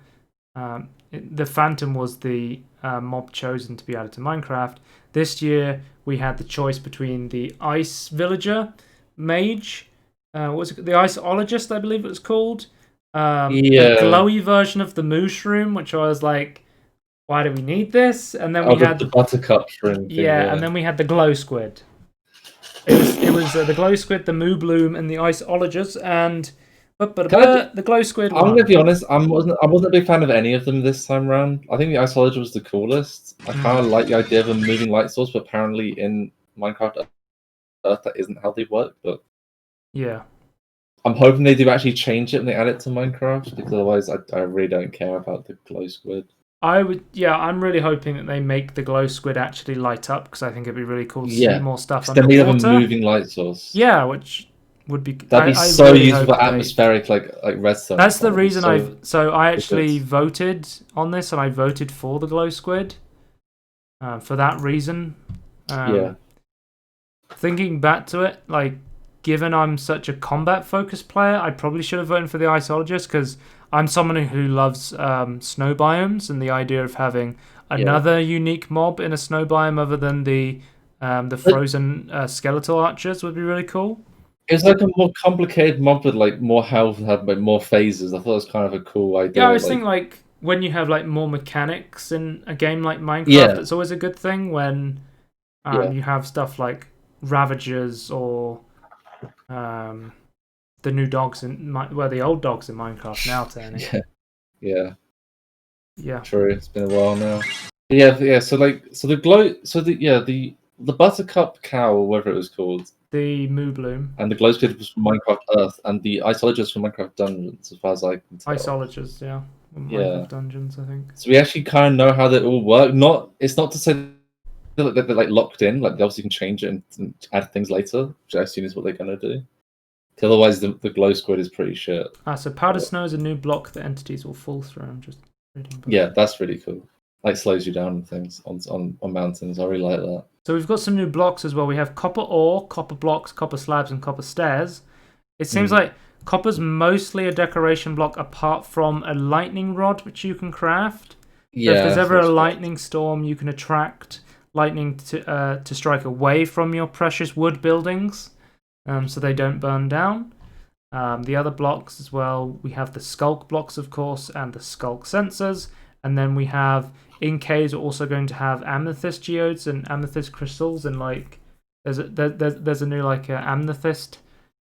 The Phantom was the mob chosen to be added to Minecraft. This year, we had the choice between the Ice Villager, Mage, what was it? The Iceologist, I believe it was called. The glowy version of the Mushroom, which I was like, why do we need this? And then we had the buttercup shrimp. And then we had the glow squid. It was the glow squid, the moo bloom, and the iceologist. And the glow squid. I'm gonna be honest. I wasn't a big fan of any of them this time around. I think the iceologist was the coolest. I kind of like the idea of a moving light source, but apparently in Minecraft Earth that isn't how they work. But yeah, I'm hoping they do actually change it when they add it to Minecraft, because otherwise I really don't care about the glow squid. I'm really hoping that they make the glow squid actually light up, because I think it'd be really cool to see more stuff underwater. Then we have a moving light source. Yeah, which would be that'd be so really useful for atmospheric like redstone. That's the reason I actually voted on this, and I voted for the glow squid. For that reason. Thinking back to it, like, given I'm such a combat focused player, I probably should have voted for the iceologist, because I'm someone who loves snow biomes, and the idea of having another unique mob in a snow biome other than the frozen skeletal archers would be really cool. It's like a more complicated mob with like more health and had like more phases. I thought it was kind of a cool idea. Yeah, I was thinking like when you have like more mechanics in a game like Minecraft, it's always a good thing when you have stuff like Ravagers or the new dogs the old dogs in Minecraft now turning. Yeah. True. It's been a while now. Yeah. So the buttercup cow, or whatever it was called, the moo bloom, and the glow squid was from Minecraft Earth, and the iceologist from Minecraft Dungeons, as far as I can tell. Iceologist, Minecraft Dungeons, I think. So we actually kind of know how they all work. It's not to say they're like locked in. Like they obviously can change it and add things later, which I assume is what they're gonna do. Otherwise, the glow squid is pretty shit. So powder snow is a new block that entities will fall through. I'm just reading. Yeah, that's really cool. Like slows you down and things on mountains. I really like that. So we've got some new blocks as well. We have copper ore, copper blocks, copper slabs, and copper stairs. It seems like copper's mostly a decoration block, apart from a lightning rod, which you can craft. So if there's ever a lightning storm, you can attract lightning to strike away from your precious wood buildings, so they don't burn down. The other blocks as well, we have the skulk blocks, of course, and the skulk sensors. And then we have, in caves, we're also going to have amethyst geodes and amethyst crystals, and like there's a new like amethyst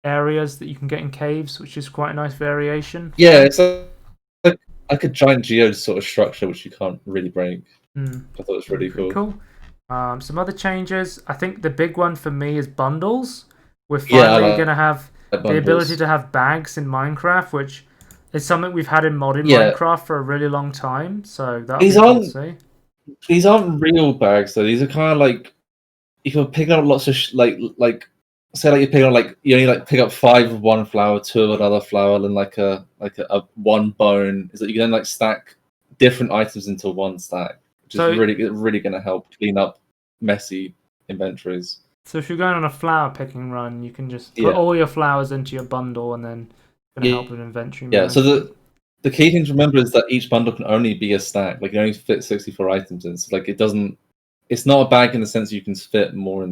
areas that you can get in caves, which is quite a nice variation. Yeah, it's like a giant geode sort of structure which you can't really break. I thought it was really cool. Some other changes. I think the big one for me is bundles. We're finally going to have the ability to have bags in Minecraft, which is something we've had in modded Minecraft for a really long time. So that'll be cool to see. These aren't real bags though. These are kind of like if you're picking up lots of say like you're picking up like you only like pick up 5 of one flower, 2 of another flower, and like a one bone. Is that you can then like stack different items into one stack, which is really going to help clean up messy inventories. So if you're going on a flower picking run, you can just put all your flowers into your bundle, and then it's going to help with inventory. Yeah. So the key thing to remember is that each bundle can only be a stack. Like, you only fit 64 items in. So, like, it doesn't. It's not a bag in the sense you can fit more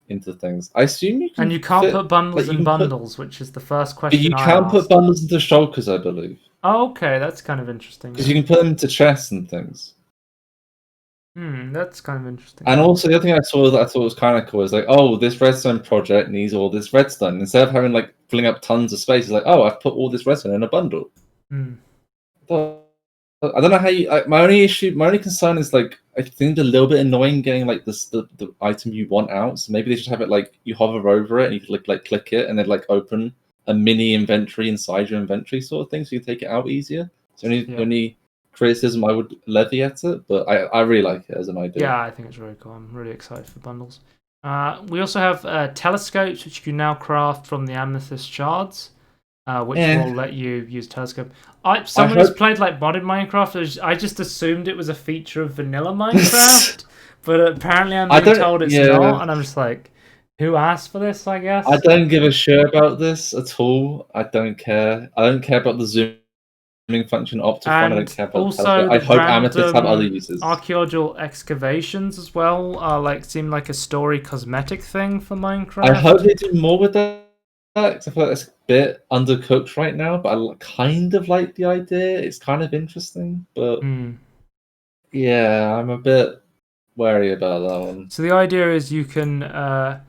into things. I assume you can. And you can't put bundles in bundles, which is the first question. You can put bundles into shulkers, I believe. Oh, okay, that's kind of interesting. Because you can put them into chests and things. That's kind of interesting. And also, the other thing I saw that I thought was kind of cool is like, oh, this redstone project needs all this redstone. Instead of having like filling up tons of space, it's like, oh, I've put all this redstone in a bundle. I don't know how you. My only concern is like I think it's a little bit annoying getting like the item you want out. So maybe they should have it like you hover over it and you can like click it and then like open a mini inventory inside your inventory sort of thing, so you can take it out easier. So only criticism I would levy at it, but I really like it as an idea. Yeah, I think it's really cool. I'm really excited for bundles. We also have telescopes, which you can now craft from the amethyst shards, which will let you use telescope. Someone who's played like modded Minecraft, I just assumed it was a feature of vanilla Minecraft, but apparently I'm being told it's not, and I'm just like, who asked for this, I guess? I don't give a shit about this at all. I don't care. I don't care about the zooming function, Optifine. I don't care about also I hope amethysts have other uses. Archaeological excavations as well seem like a story cosmetic thing for Minecraft. I hope they do more with that. Because I feel like it's a bit undercooked right now, but I kind of like the idea. It's kind of interesting, but yeah, I'm a bit wary about that one. So the idea is you can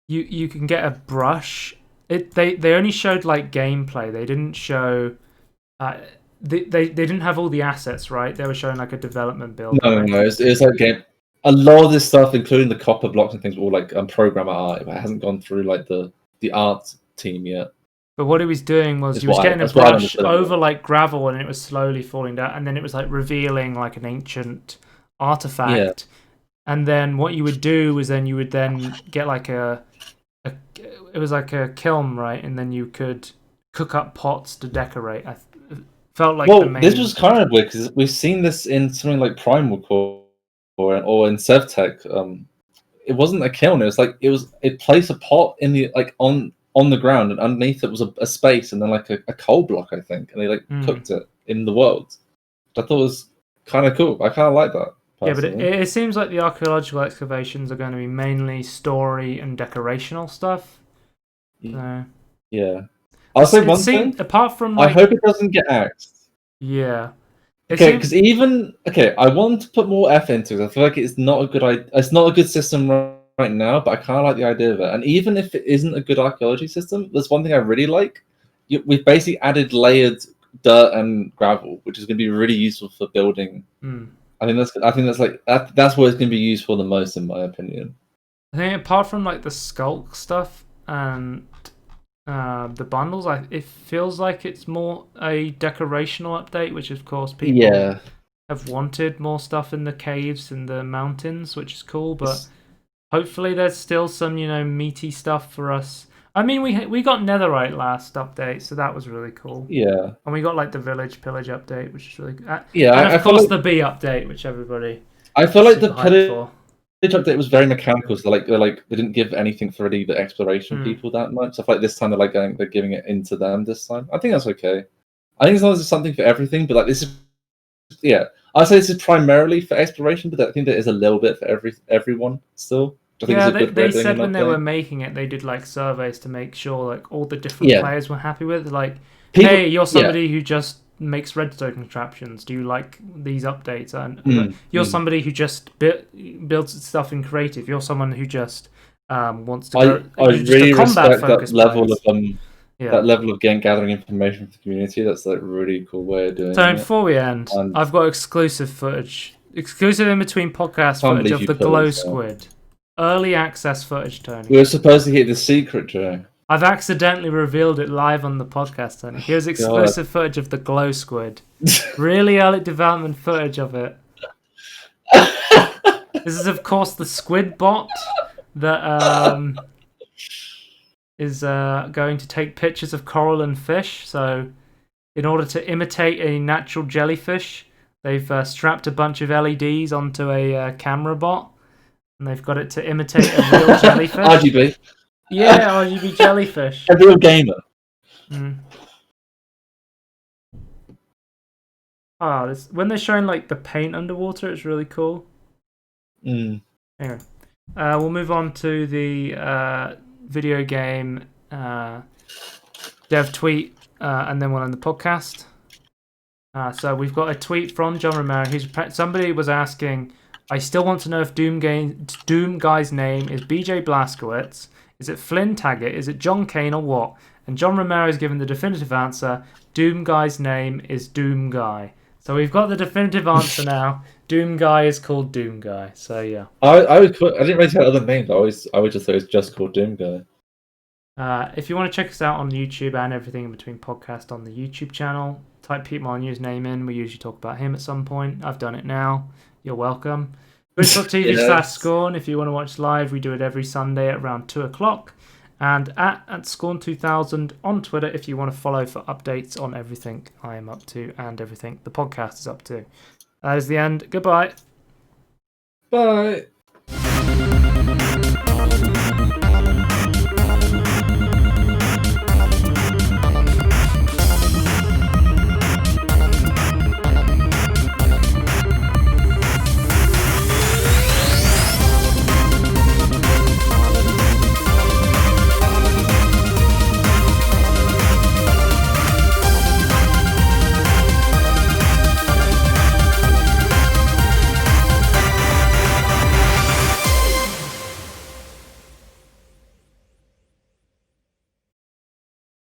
you can get a brush. They only showed like gameplay. They didn't show. They didn't have all the assets, right? They were showing like a development build. No. It's like game. A lot of this stuff, including the copper blocks and things, were all like programmer art. It hasn't gone through like the art team yet. But what he was doing was he was getting a brush over like gravel, and it was slowly falling down, and then it was like revealing like an ancient artifact. Yeah. And then what you would do was then you would then get like it was like a kiln, right? And then you could cook up pots to decorate. I felt like this was kind of weird because we've seen this in something like Primal Core or in SevTech. It wasn't a kiln. It was like it placed a pot in the like on the ground, and underneath it was a space, and then like a coal block, I think, and they like cooked it in the world. Which I thought was kind of cool. I kind of like that. Personally. Yeah, but it seems like the archaeological excavations are going to be mainly story and decorational stuff. So. Yeah. I'll say one thing. Apart from, I hope it doesn't get axed. Yeah. Because I want to put more effort into it. I feel like it's not a good idea. It's not a good system right now, but I kind of like the idea of it. And even if it isn't a good archaeology system, there's one thing I really like. We've basically added layered dirt and gravel, which is going to be really useful for building. I think that's like that's what it's going to be used for the most, in my opinion. I think apart from like the sculk stuff and the bundles, it feels like it's more a decorational update, which of course people have wanted more stuff in the caves and the mountains, which is cool. But hopefully there's still some meaty stuff for us. I mean, we got Netherite last update, so that was really cool. Yeah. And we got like the village pillage update, which is really good. Yeah, and of course the bee update, which everybody. I feel like the pillage update was very mechanical. So they didn't give anything for really the exploration people that much. I feel like this time they're giving it into them this time. I think that's okay. I think as long as there's something for everything, but like this is I'd say this is primarily for exploration, but I think there is a little bit for everyone still. Yeah, they said when they were making it, they did like surveys to make sure like all the different players were happy with. Like, hey, you're somebody who just makes redstone contraptions. Do you like these updates? And you're somebody who just builds stuff in creative. You're someone who just wants to go. I really respect that level of gathering information for the community. That's like a really cool way of doing it. So before we end, I've got exclusive footage, exclusive in between podcast footage of the glow squid. Early access footage, Tony. We were supposed to hit the secret, Joe. I've accidentally revealed it live on the podcast, Tony. Here's exclusive footage of the glow squid. Really early development footage of it. This is, of course, the squid bot that is going to take pictures of coral and fish. So, in order to imitate a natural jellyfish, they've strapped a bunch of LEDs onto a camera bot. And they've got it to imitate a real jellyfish. RGB. Yeah, RGB jellyfish. A real gamer. when they're showing like the paint underwater, it's really cool. Mm. Anyway, we'll move on to the video game dev tweet, and then we'll end the podcast. So we've got a tweet from John Romero. Somebody was asking, I still want to know if Doom guy's name is BJ Blazkowicz. Is it Flynn Taggart? Is it John Kane or what? And John Romero has given the definitive answer. Doom guy's name is Doom Guy. So we've got the definitive answer now. Doom Guy is called Doom Guy. So yeah. I didn't really have other names. I would just say it's just called Doom Guy. If you want to check us out on YouTube and everything in between podcast on the YouTube channel, type Pete Molyneux's name in. We usually talk about him at some point. I've done it now. You're welcome. Twitch.tv/Scorn if you want to watch live. We do it every Sunday at around 2 o'clock. And at Scorn2000 on Twitter if you want to follow for updates on everything I am up to and everything the podcast is up to. That is the end. Goodbye. Bye.